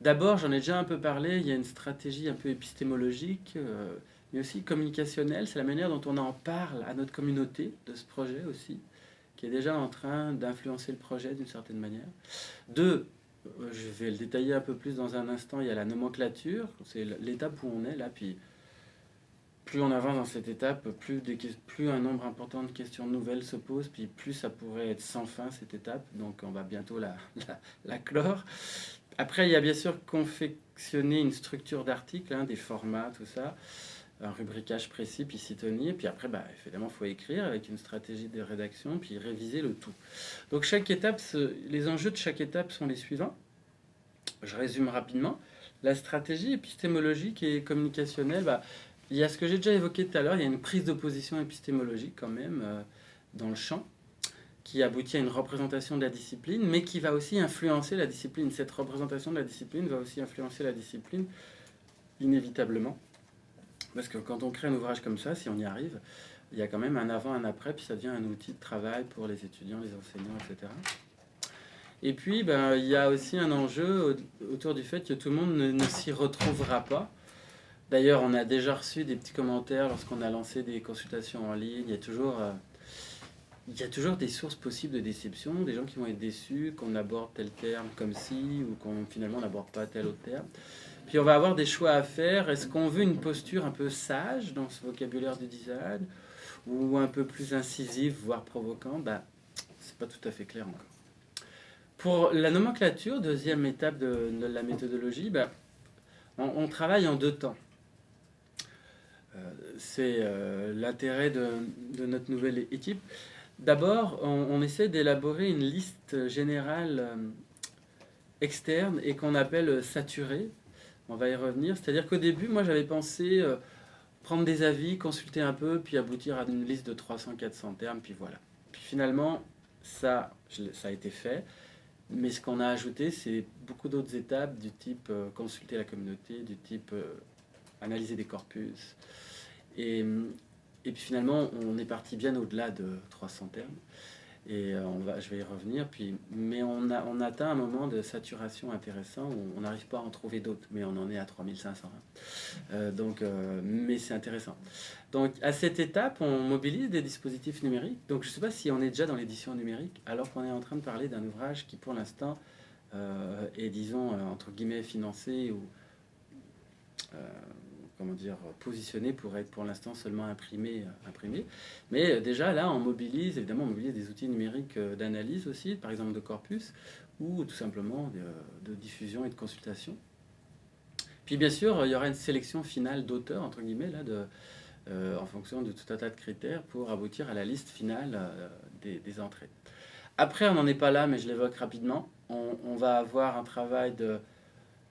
D'abord, j'en ai déjà un peu parlé, il y a une stratégie un peu épistémologique, mais aussi communicationnelle. C'est la manière dont on en parle à notre communauté de ce projet aussi, qui est déjà en train d'influencer le projet d'une certaine manière. Deux, je vais le détailler un peu plus dans un instant, il y a la nomenclature, c'est l'étape où on est là, puis plus on avance dans cette étape, plus un nombre important de questions nouvelles se posent, puis plus ça pourrait être sans fin cette étape, donc on va bientôt la clore. Après, il y a bien sûr confectionner une structure d'article, des formats, tout ça, un rubricage précis, puis s'y tenir. Puis après, évidemment, il faut écrire avec une stratégie de rédaction, puis réviser le tout. Donc chaque étape, les enjeux de chaque étape sont les suivants. Je résume rapidement. La stratégie épistémologique et communicationnelle, il y a ce que j'ai déjà évoqué tout à l'heure, il y a une prise de position épistémologique quand même dans le champ, qui aboutit à une représentation de la discipline, mais qui va aussi influencer la discipline. Cette représentation de la discipline va aussi influencer la discipline, inévitablement. Parce que quand on crée un ouvrage comme ça, si on y arrive, il y a quand même un avant, un après, puis ça devient un outil de travail pour les étudiants, les enseignants, etc. Et puis, il y a aussi un enjeu autour du fait que tout le monde ne s'y retrouvera pas. D'ailleurs, on a déjà reçu des petits commentaires lorsqu'on a lancé des consultations en ligne. Il y a toujours des sources possibles de déception, des gens qui vont être déçus qu'on aborde tel terme comme ci, ou qu'on finalement n'aborde pas tel autre terme. Puis on va avoir des choix à faire. Est-ce qu'on veut une posture un peu sage dans ce vocabulaire du design, ou un peu plus incisive, voire provocante? C'est pas tout à fait clair encore. Pour la nomenclature, deuxième étape de la méthodologie, on travaille en 2 temps. C'est l'intérêt de notre nouvelle équipe. D'abord, on essaie d'élaborer une liste générale externe et qu'on appelle saturée. On va y revenir. C'est-à-dire qu'au début, moi, j'avais pensé prendre des avis, consulter un peu, puis aboutir à une liste de 300-400 termes, puis voilà. Puis finalement, ça a été fait. Mais ce qu'on a ajouté, c'est beaucoup d'autres étapes du type consulter la communauté, du type analyser des corpus. Et puis finalement, on est parti bien au-delà de 300 termes. Et je vais y revenir. Mais on atteint un moment de saturation intéressant où on n'arrive pas à en trouver d'autres. Mais on en est à 3500. Mais c'est intéressant. Donc à cette étape, on mobilise des dispositifs numériques. Donc je ne sais pas si on est déjà dans l'édition numérique, alors qu'on est en train de parler d'un ouvrage qui pour l'instant est, disons, entre guillemets, financé comment dire, positionné pour être pour l'instant seulement imprimé. Mais déjà là, on mobilise des outils numériques d'analyse aussi, par exemple de corpus, ou tout simplement de diffusion et de consultation. Puis bien sûr, il y aura une sélection finale d'auteurs, entre guillemets, là, en fonction de tout un tas de critères pour aboutir à la liste finale des entrées. Après, on n'en est pas là, mais je l'évoque rapidement. On va avoir un travail de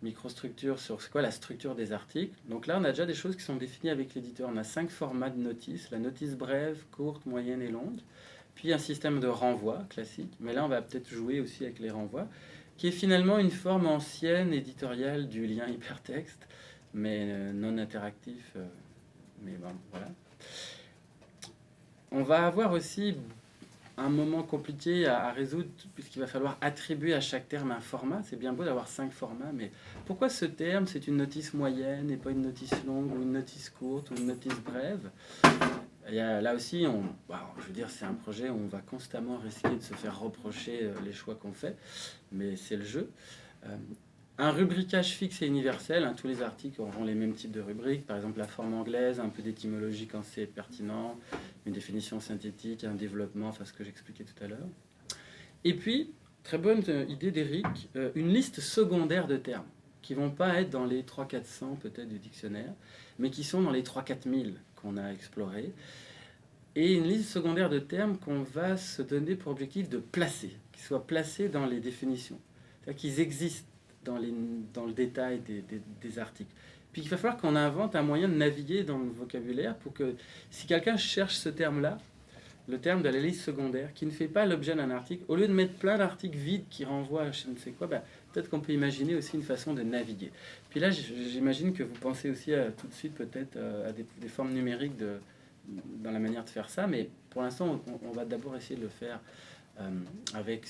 microstructure sur c'est quoi la structure des articles. Donc là, on a déjà des choses qui sont définies avec l'éditeur. On a 5 formats de notices, la notice brève, courte, moyenne et longue. Puis un système de renvoi classique. Mais là, on va peut-être jouer aussi avec les renvois, qui est finalement une forme ancienne éditoriale du lien hypertexte, mais non interactif. Mais bon, voilà. On va avoir aussi un moment compliqué à résoudre, puisqu'il va falloir attribuer à chaque terme un format. C'est bien beau d'avoir 5 formats, mais pourquoi ce terme, c'est une notice moyenne et pas une notice longue, ou une notice courte, ou une notice brève? Il y a, là aussi, je veux dire, c'est un projet où on va constamment risquer de se faire reprocher les choix qu'on fait, mais c'est le jeu. Un rubricage fixe et universel, hein, tous les articles auront les mêmes types de rubriques, par exemple la forme anglaise, un peu d'étymologie quand c'est pertinent, une définition synthétique, un développement, enfin ce que j'expliquais tout à l'heure. Et puis, très bonne idée d'Éric, une liste secondaire de termes, qui ne vont pas être dans les 300-400 peut-être du dictionnaire, mais qui sont dans les 3-4 000 qu'on a explorés. Et une liste secondaire de termes qu'on va se donner pour objectif de placer, qu'ils soient placés dans les définitions, c'est-à-dire qu'ils existent dans le détail des articles. Puis il va falloir qu'on invente un moyen de naviguer dans le vocabulaire pour que, si quelqu'un cherche ce terme-là, le terme de la liste secondaire, qui ne fait pas l'objet d'un article, au lieu de mettre plein d'articles vides qui renvoient à je ne sais quoi, peut-être qu'on peut imaginer aussi une façon de naviguer. Puis là, j'imagine que vous pensez aussi tout de suite peut-être à des formes numériques dans la manière de faire ça, mais pour l'instant, on va d'abord essayer de le faire avec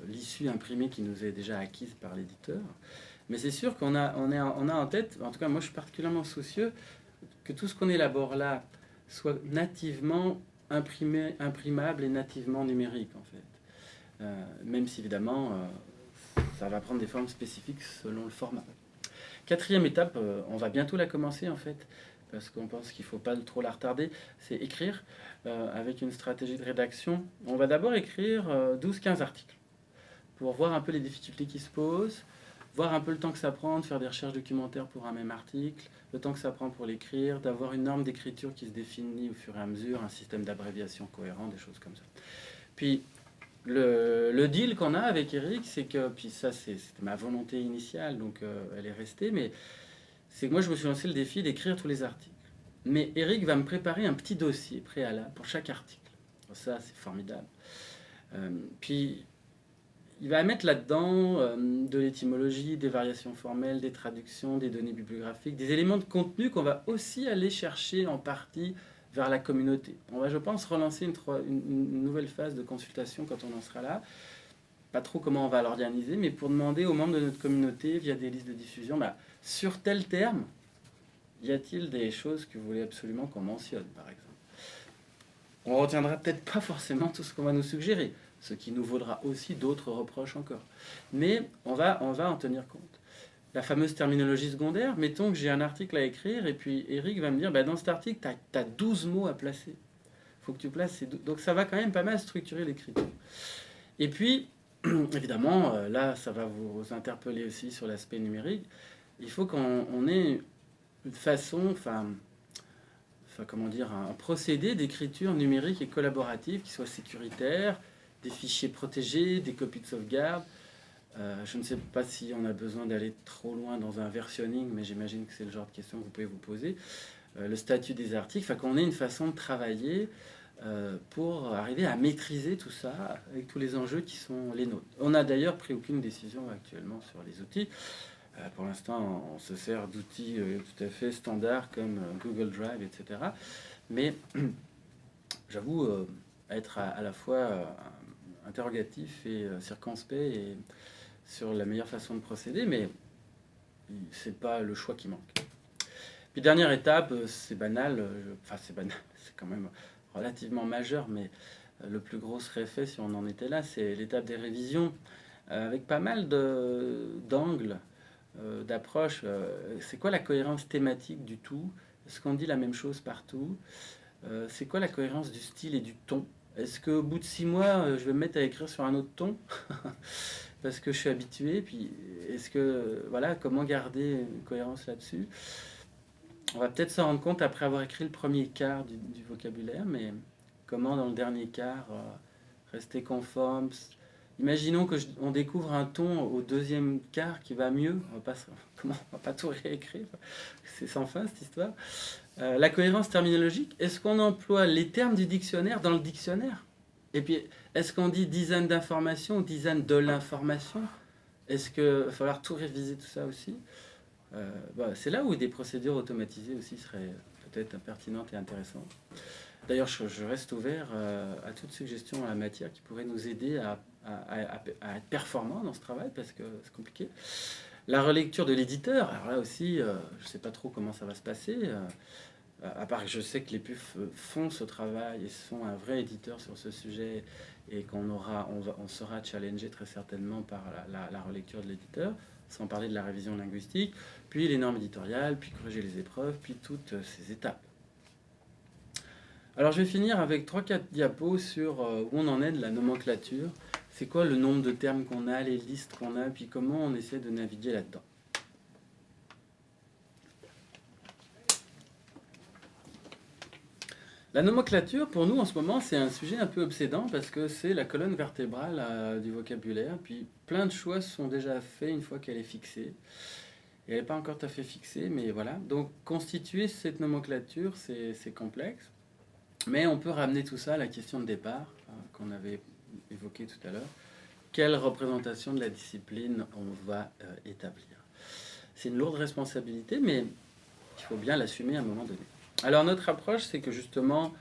l'issue imprimée qui nous est déjà acquise par l'éditeur. Mais c'est sûr qu'on a en tête, en tout cas moi je suis particulièrement soucieux, que tout ce qu'on élabore là soit nativement imprimable et nativement numérique en fait. Même si évidemment ça va prendre des formes spécifiques selon le format. Quatrième étape, on va bientôt la commencer en fait, parce qu'on pense qu'il ne faut pas trop la retarder, c'est écrire avec une stratégie de rédaction. On va d'abord écrire 12-15 articles pour voir un peu les difficultés qui se posent, voir un peu le temps que ça prend de faire des recherches documentaires pour un même article, le temps que ça prend pour l'écrire, d'avoir une norme d'écriture qui se définit au fur et à mesure, un système d'abréviation cohérent, des choses comme ça. Puis le deal qu'on a avec Éric, c'est que, puis ça c'était ma volonté initiale, donc elle est restée, mais c'est que moi je me suis lancé le défi d'écrire tous les articles. Mais Éric va me préparer un petit dossier préalable pour chaque article. Ça, c'est formidable. Puis, il va mettre là-dedans de l'étymologie, des variations formelles, des traductions, des données bibliographiques, des éléments de contenu qu'on va aussi aller chercher en partie vers la communauté. On va, je pense, relancer une nouvelle phase de consultation quand on en sera là. Pas trop comment on va l'organiser, mais pour demander aux membres de notre communauté, via des listes de diffusion, sur tel terme, y a-t-il des choses que vous voulez absolument qu'on mentionne, par exemple? On retiendra peut-être pas forcément tout ce qu'on va nous suggérer, ce qui nous vaudra aussi d'autres reproches encore. Mais on va en tenir compte. La fameuse terminologie secondaire, mettons que j'ai un article à écrire, et puis Éric va me dire, dans cet article, tu as 12 mots à placer. Il faut que tu places ces 12. Donc ça va quand même pas mal structurer l'écriture. Et puis, évidemment, là, ça va vous interpeller aussi sur l'aspect numérique. Il faut qu'on ait une façon, comment dire, un procédé d'écriture numérique et collaborative qui soit sécuritaire, des fichiers protégés, des copies de sauvegarde. Je ne sais pas si on a besoin d'aller trop loin dans un versionning, mais j'imagine que c'est le genre de question que vous pouvez vous poser. Le statut des articles, qu'on ait une façon de travailler pour arriver à maîtriser tout ça avec tous les enjeux qui sont les nôtres. On n'a d'ailleurs pris aucune décision actuellement sur les outils. Pour l'instant, on se sert d'outils tout à fait standards comme Google Drive, etc. Mais j'avoue être à la fois interrogatif et circonspect et sur la meilleure façon de procéder, mais c'est pas le choix qui manque. Puis dernière étape, c'est banal, c'est quand même relativement majeur, mais le plus gros serait fait si on en était là, c'est l'étape des révisions, avec pas mal d'angles d'approche. C'est quoi la cohérence thématique du tout? Est-ce qu'on dit la même chose partout? C'est quoi la cohérence du style et du ton? Est-ce qu'au bout de 6 mois, je vais me mettre à écrire sur un autre ton parce que je suis habitué? Puis est-ce que, voilà, comment garder une cohérence là-dessus? On va peut-être s'en rendre compte après avoir écrit le premier quart du vocabulaire, mais comment dans le dernier quart rester conforme? Imaginons qu'on découvre un ton au deuxième quart qui va mieux. On va pas tout réécrire. C'est sans fin cette histoire. La cohérence terminologique. Est-ce qu'on emploie les termes du dictionnaire dans le dictionnaire? Et puis, est-ce qu'on dit design d'information ou design de l'information? Est-ce qu'il va falloir tout réviser tout ça aussi? C'est là où des procédures automatisées aussi seraient peut-être pertinentes et intéressantes. D'ailleurs, je reste ouvert à toute suggestion en la matière qui pourrait nous aider à être performants dans ce travail, parce que c'est compliqué. La relecture de l'éditeur, alors là aussi, je ne sais pas trop comment ça va se passer, à part que je sais que les PUF font ce travail et sont un vrai éditeur sur ce sujet, et on sera challengé très certainement par la relecture de l'éditeur, sans parler de la révision linguistique, puis les normes éditoriales, puis corriger les épreuves, puis toutes ces étapes. Alors je vais finir avec 3-4 diapos sur où on en est de la nomenclature. C'est quoi le nombre de termes qu'on a, les listes qu'on a, puis comment on essaie de naviguer là-dedans. La nomenclature, pour nous, en ce moment, c'est un sujet un peu obsédant parce que c'est la colonne vertébrale du vocabulaire. Puis plein de choix sont déjà faits une fois qu'elle est fixée. Et elle n'est pas encore tout à fait fixée, mais voilà. Donc constituer cette nomenclature, c'est complexe. Mais on peut ramener tout ça à la question de départ qu'on avait évoquée tout à l'heure. Quelle représentation de la discipline on va établir? C'est une lourde responsabilité, mais il faut bien l'assumer à un moment donné. Alors notre approche, c'est que justement,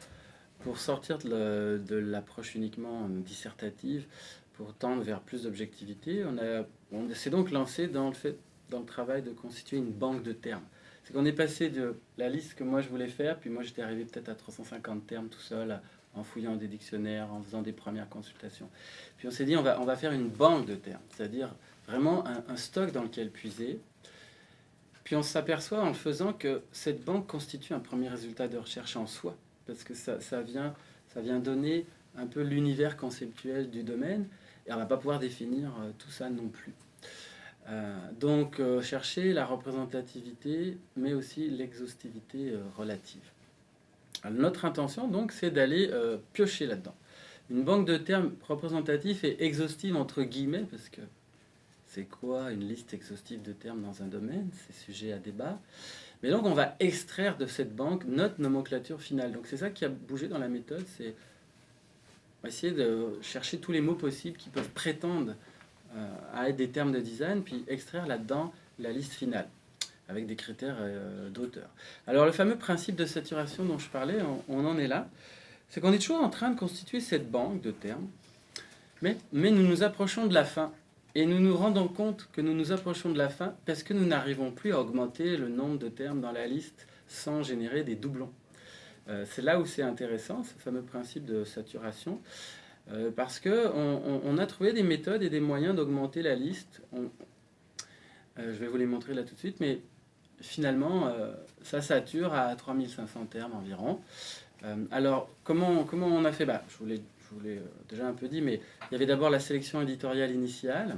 pour sortir de l'approche uniquement dissertative, pour tendre vers plus d'objectivité, on s'est donc lancé dans le travail de constituer une banque de termes. C'est qu'on est passé de la liste que moi je voulais faire, puis moi j'étais arrivé peut-être à 350 termes tout seul, en fouillant des dictionnaires, en faisant des premières consultations. Puis on s'est dit on va faire une banque de termes, c'est-à-dire vraiment un stock dans lequel puiser. Puis on s'aperçoit en le faisant que cette banque constitue un premier résultat de recherche en soi, parce que ça vient donner un peu l'univers conceptuel du domaine, et on ne va pas pouvoir définir tout ça non plus. Donc chercher la représentativité, mais aussi l'exhaustivité relative. Alors, notre intention, donc, c'est d'aller piocher là-dedans. Une banque de termes représentatifs et exhaustive, entre guillemets, parce que c'est quoi une liste exhaustive de termes dans un domaine? C'est sujet à débat. Mais donc, on va extraire de cette banque notre nomenclature finale. Donc, c'est ça qui a bougé dans la méthode, c'est essayer de chercher tous les mots possibles qui peuvent prétendre à être des termes de design, puis extraire là-dedans la liste finale, avec des critères d'auteur. Alors, le fameux principe de saturation dont je parlais, on en est là. C'est qu'on est toujours en train de constituer cette banque de termes, mais nous nous approchons de la fin. Et nous nous rendons compte que nous nous approchons de la fin parce que nous n'arrivons plus à augmenter le nombre de termes dans la liste sans générer des doublons. C'est là où c'est intéressant, ce fameux principe de saturation, parce qu'on a trouvé des méthodes et des moyens d'augmenter la liste. Je vais vous les montrer là tout de suite, mais finalement, ça sature à 3500 termes environ. Alors, comment on a fait? Je vous l'ai déjà un peu dit, mais il y avait d'abord la sélection éditoriale initiale.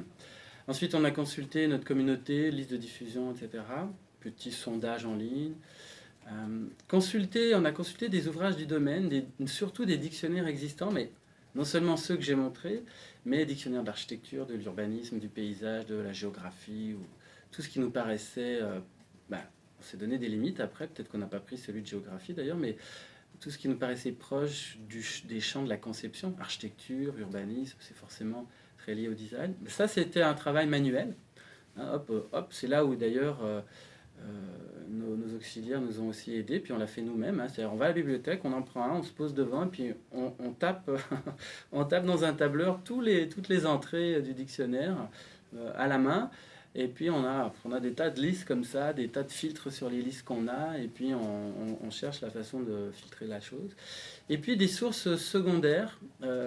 Ensuite, on a consulté notre communauté, liste de diffusion, etc. Petit sondage en ligne. On a consulté des ouvrages du domaine, surtout des dictionnaires existants, mais non seulement ceux que j'ai montrés, mais dictionnaires d'architecture, de l'urbanisme, du paysage, de la géographie, ou tout ce qui nous paraissait... on s'est donné des limites après, peut-être qu'on n'a pas pris celui de géographie d'ailleurs, mais tout ce qui nous paraissait proche des champs de la conception, architecture, urbanisme, c'est forcément très lié au design. Mais ça, c'était un travail manuel. C'est là où d'ailleurs nos auxiliaires nous ont aussi aidés, puis on l'a fait nous-mêmes. C'est-à-dire, on va à la bibliothèque, on en prend un, on se pose devant, et puis on tape, on tape dans un tableur toutes les entrées du dictionnaire à la main. Et puis on a des tas de listes comme ça, des tas de filtres sur les listes qu'on a, et puis on cherche la façon de filtrer la chose. Et puis des sources secondaires,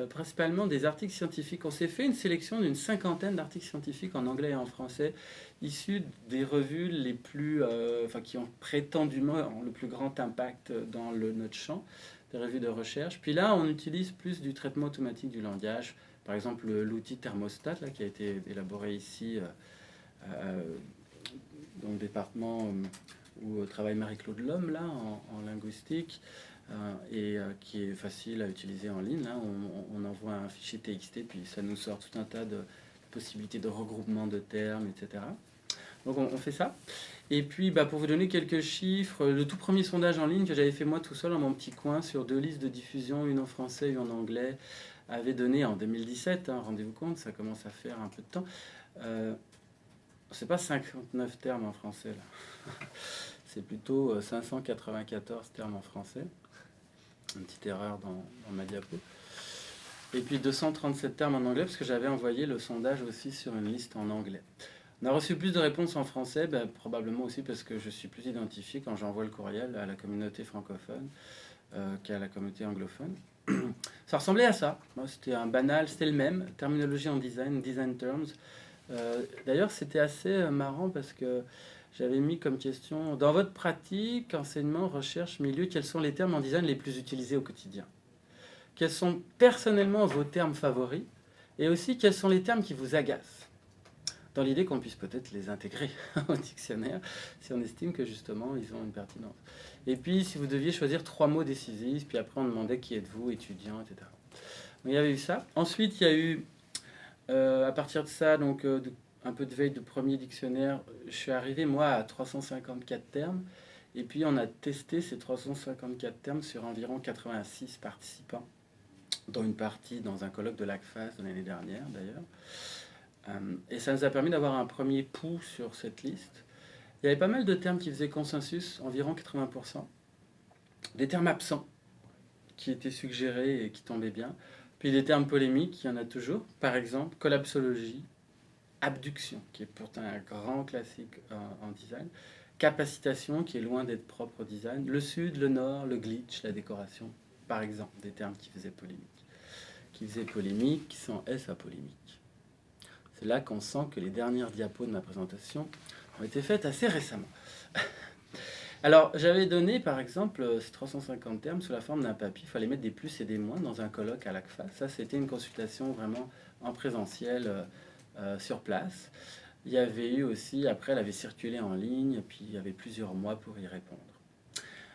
principalement des articles scientifiques. On s'est fait une sélection d'une 50aine d'articles scientifiques en anglais et en français, issus des revues les plus, qui ont prétendument le plus grand impact dans notre champ, des revues de recherche. Puis là, on utilise plus du traitement automatique du langage. Par exemple, l'outil Thermostat, là, qui a été élaboré ici, dans le département où travaille Marie-Claude Lhomme, là, en linguistique, et qui est facile à utiliser en ligne. Là, on envoie un fichier TXT, puis ça nous sort tout un tas de possibilités de regroupement de termes, etc. Donc on fait ça. Et puis, pour vous donner quelques chiffres, le tout premier sondage en ligne que j'avais fait moi tout seul dans mon petit coin sur 2 listes de diffusion, une en français et une en anglais, avait donné en 2017, rendez-vous compte, ça commence à faire un peu de temps, c'est pas 59 termes en français là, c'est plutôt 594 termes en français, une petite erreur dans ma diapo, et puis 237 termes en anglais, parce que j'avais envoyé le sondage aussi sur une liste en anglais. On a reçu plus de réponses en français, probablement aussi parce que je suis plus identifié quand j'envoie le courriel à la communauté francophone qu'à la communauté anglophone. Ça ressemblait à ça. Moi, c'était un banal, c'était le même. Terminologie en design, design terms. D'ailleurs, c'était assez marrant parce que j'avais mis comme question, dans votre pratique, enseignement, recherche, milieu, quels sont les termes en design les plus utilisés au quotidien? Quels sont personnellement vos termes favoris? Et aussi, quels sont les termes qui vous agacent? Dans l'idée qu'on puisse peut-être les intégrer au dictionnaire, si on estime que justement ils ont une pertinence. Et puis si vous deviez choisir 3 mots décisifs, puis après on demandait qui êtes-vous, étudiant, etc. Donc, il y avait eu ça. Ensuite il y a eu, à partir de ça, donc un peu de veille de premier dictionnaire, je suis arrivé moi à 354 termes, et puis on a testé ces 354 termes sur environ 86 participants, dont une partie dans un colloque de l'ACFAS de l'année dernière d'ailleurs. Et ça nous a permis d'avoir un premier pouls sur cette liste. Il y avait pas mal de termes qui faisaient consensus, environ 80%. Des termes absents qui étaient suggérés et qui tombaient bien. Puis des termes polémiques, il y en a toujours. Par exemple, collapsologie, abduction, qui est pourtant un grand classique en design. Capacitation, qui est loin d'être propre au design. Le sud, le nord, le glitch, la décoration, par exemple, des termes qui faisaient polémique. Qui faisaient polémique, qui sont à polémique. C'est là qu'on sent que les dernières diapos de ma présentation ont été faites assez récemment. Alors, j'avais donné, par exemple, ces 350 termes sous la forme d'un papier. Il fallait mettre des plus et des moins dans un colloque à l'ACFA. Ça, c'était une consultation vraiment en présentiel, sur place. Il y avait eu aussi, après, elle avait circulé en ligne, puis il y avait plusieurs mois pour y répondre.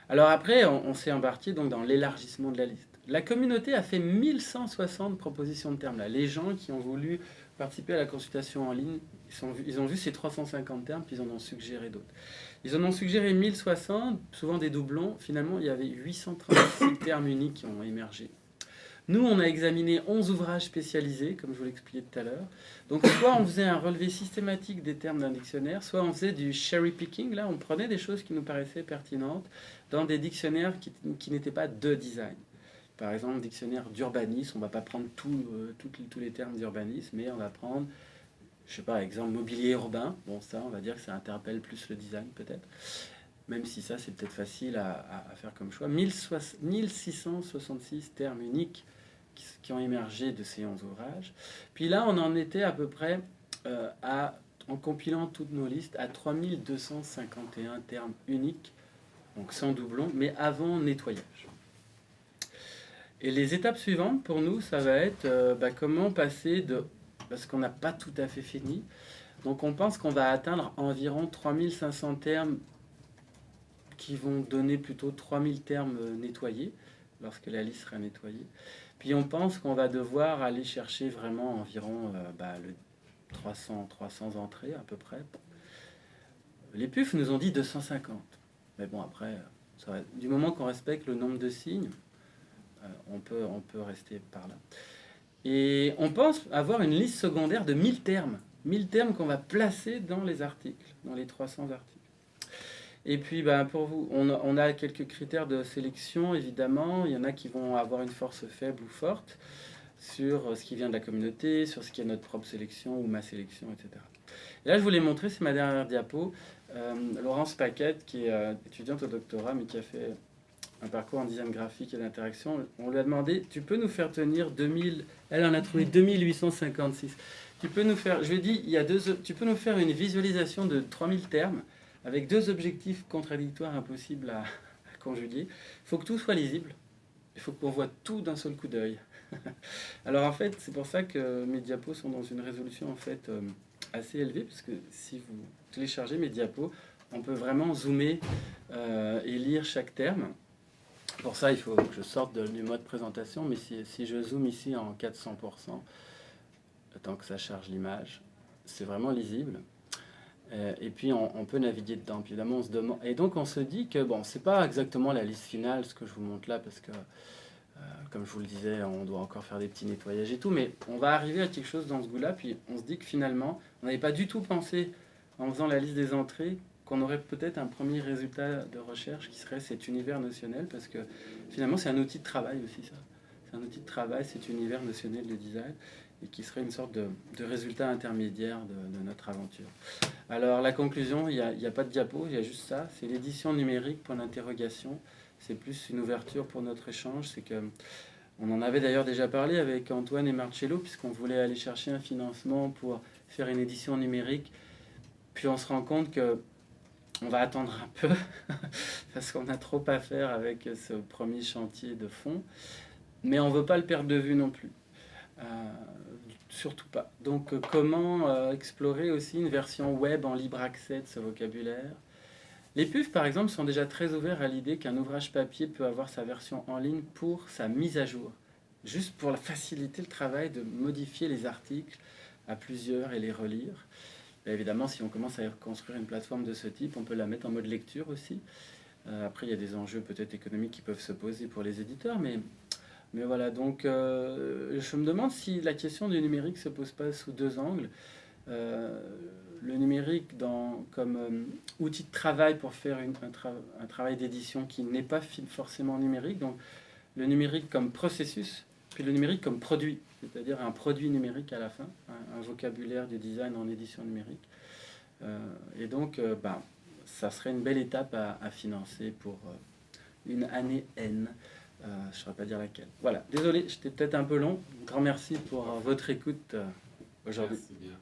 Alors après, on s'est embarqué donc dans l'élargissement de la liste. La communauté a fait 1160 propositions de termes. Là. Les gens qui ont voulu participer à la consultation en ligne, ils ont vu ces 350 termes, puis ils en ont suggéré d'autres. Ils en ont suggéré 1060, souvent des doublons. Finalement, il y avait 836 termes uniques qui ont émergé. Nous, on a examiné 11 ouvrages spécialisés, comme je vous l'expliquais tout à l'heure. Donc, soit on faisait un relevé systématique des termes d'un dictionnaire, soit on faisait du cherry picking. Là, on prenait des choses qui nous paraissaient pertinentes dans des dictionnaires qui n'étaient pas de design. Par exemple, dictionnaire d'urbanisme, on ne va pas prendre tous les termes d'urbanisme, mais on va prendre, je ne sais pas, exemple, mobilier urbain. Bon, ça, on va dire que ça interpelle plus le design, peut-être. Même si ça, c'est peut-être facile à faire comme choix. 1666 termes uniques qui ont émergé de ces 11 ouvrages. Puis là, on en était à peu près, en compilant toutes nos listes, à 3251 termes uniques, donc sans doublon, mais avant nettoyage. Et les étapes suivantes, pour nous, ça va être comment passer de... Parce qu'on n'a pas tout à fait fini. Donc on pense qu'on va atteindre environ 3500 termes qui vont donner plutôt 3000 termes nettoyés, lorsque la liste sera nettoyée. Puis on pense qu'on va devoir aller chercher vraiment environ le 300 entrées à peu près. Les PUF nous ont dit 250. Mais bon, après, du moment qu'on respecte le nombre de signes, on peut rester par là. Et on pense avoir une liste secondaire de 1000 termes. 1000 termes qu'on va placer dans les articles, dans les 300 articles. Et puis, pour vous, on a quelques critères de sélection, évidemment. Il y en a qui vont avoir une force faible ou forte. sur ce qui vient de la communauté, sur ce qui est notre propre sélection ou ma sélection, etc. Et là, je voulais montrer, c'est ma dernière diapo, Laurence Paquette, qui est étudiante au doctorat, mais qui a fait un parcours en design graphique et d'interaction. On lui a demandé, tu peux nous faire tenir 2000... Elle en a trouvé 2856. Tu peux nous faire, je lui ai dit, tu peux nous faire une visualisation de 3000 termes avec 2 objectifs contradictoires impossibles à conjuguer. Il faut que tout soit lisible. Il faut qu'on voit tout d'un seul coup d'œil. Alors en fait, c'est pour ça que mes diapos sont dans une résolution en fait assez élevée, parce que si vous téléchargez mes diapos, on peut vraiment zoomer et lire chaque terme. Pour ça, il faut que je sorte du mode présentation, mais si je zoome ici en 400%, tant que ça charge l'image, c'est vraiment lisible. Et puis on peut naviguer dedans. Puis évidemment, on se demande. Et donc on se dit que bon, c'est pas exactement la liste finale, ce que je vous montre là, parce que comme je vous le disais, on doit encore faire des petits nettoyages et tout, mais on va arriver à quelque chose dans ce goût-là. Puis on se dit que finalement, on n'avait pas du tout pensé en faisant la liste des entrées qu'on aurait peut-être un premier résultat de recherche qui serait cet univers notionnel, parce que finalement c'est un outil de travail aussi, ça. C'est un outil de travail, cet univers notionnel de design, et qui serait une sorte de résultat intermédiaire de notre aventure. Alors la conclusion, il n'y a pas de diapo, il y a juste ça, c'est l'édition numérique, point d'interrogation. C'est plus une ouverture pour notre échange, c'est que on en avait d'ailleurs déjà parlé avec Antoine et Marcello, puisqu'on voulait aller chercher un financement pour faire une édition numérique, puis on se rend compte que on va attendre un peu parce qu'on a trop à faire avec ce premier chantier de fond, mais on ne veut pas le perdre de vue non plus. Surtout pas. Donc comment explorer aussi une version web en libre accès de ce vocabulaire? Les PUF, par exemple, sont déjà très ouverts à l'idée qu'un ouvrage papier peut avoir sa version en ligne pour sa mise à jour, juste pour faciliter le travail de modifier les articles à plusieurs et les relire. Et évidemment, si on commence à construire une plateforme de ce type, on peut la mettre en mode lecture aussi. Après, il y a des enjeux peut-être économiques qui peuvent se poser pour les éditeurs, mais voilà. Donc, je me demande si la question du numérique ne se pose pas sous 2 angles. Le numérique comme outil de travail pour faire un travail d'édition qui n'est pas forcément numérique, donc le numérique comme processus, puis le numérique comme produit, c'est-à-dire un produit numérique à la fin, un vocabulaire du design en édition numérique. Et donc, ça serait une belle étape à financer pour une année N. Je ne saurais pas dire laquelle. Voilà, désolé, j'étais peut-être un peu long. Grand merci pour votre écoute aujourd'hui. Merci bien.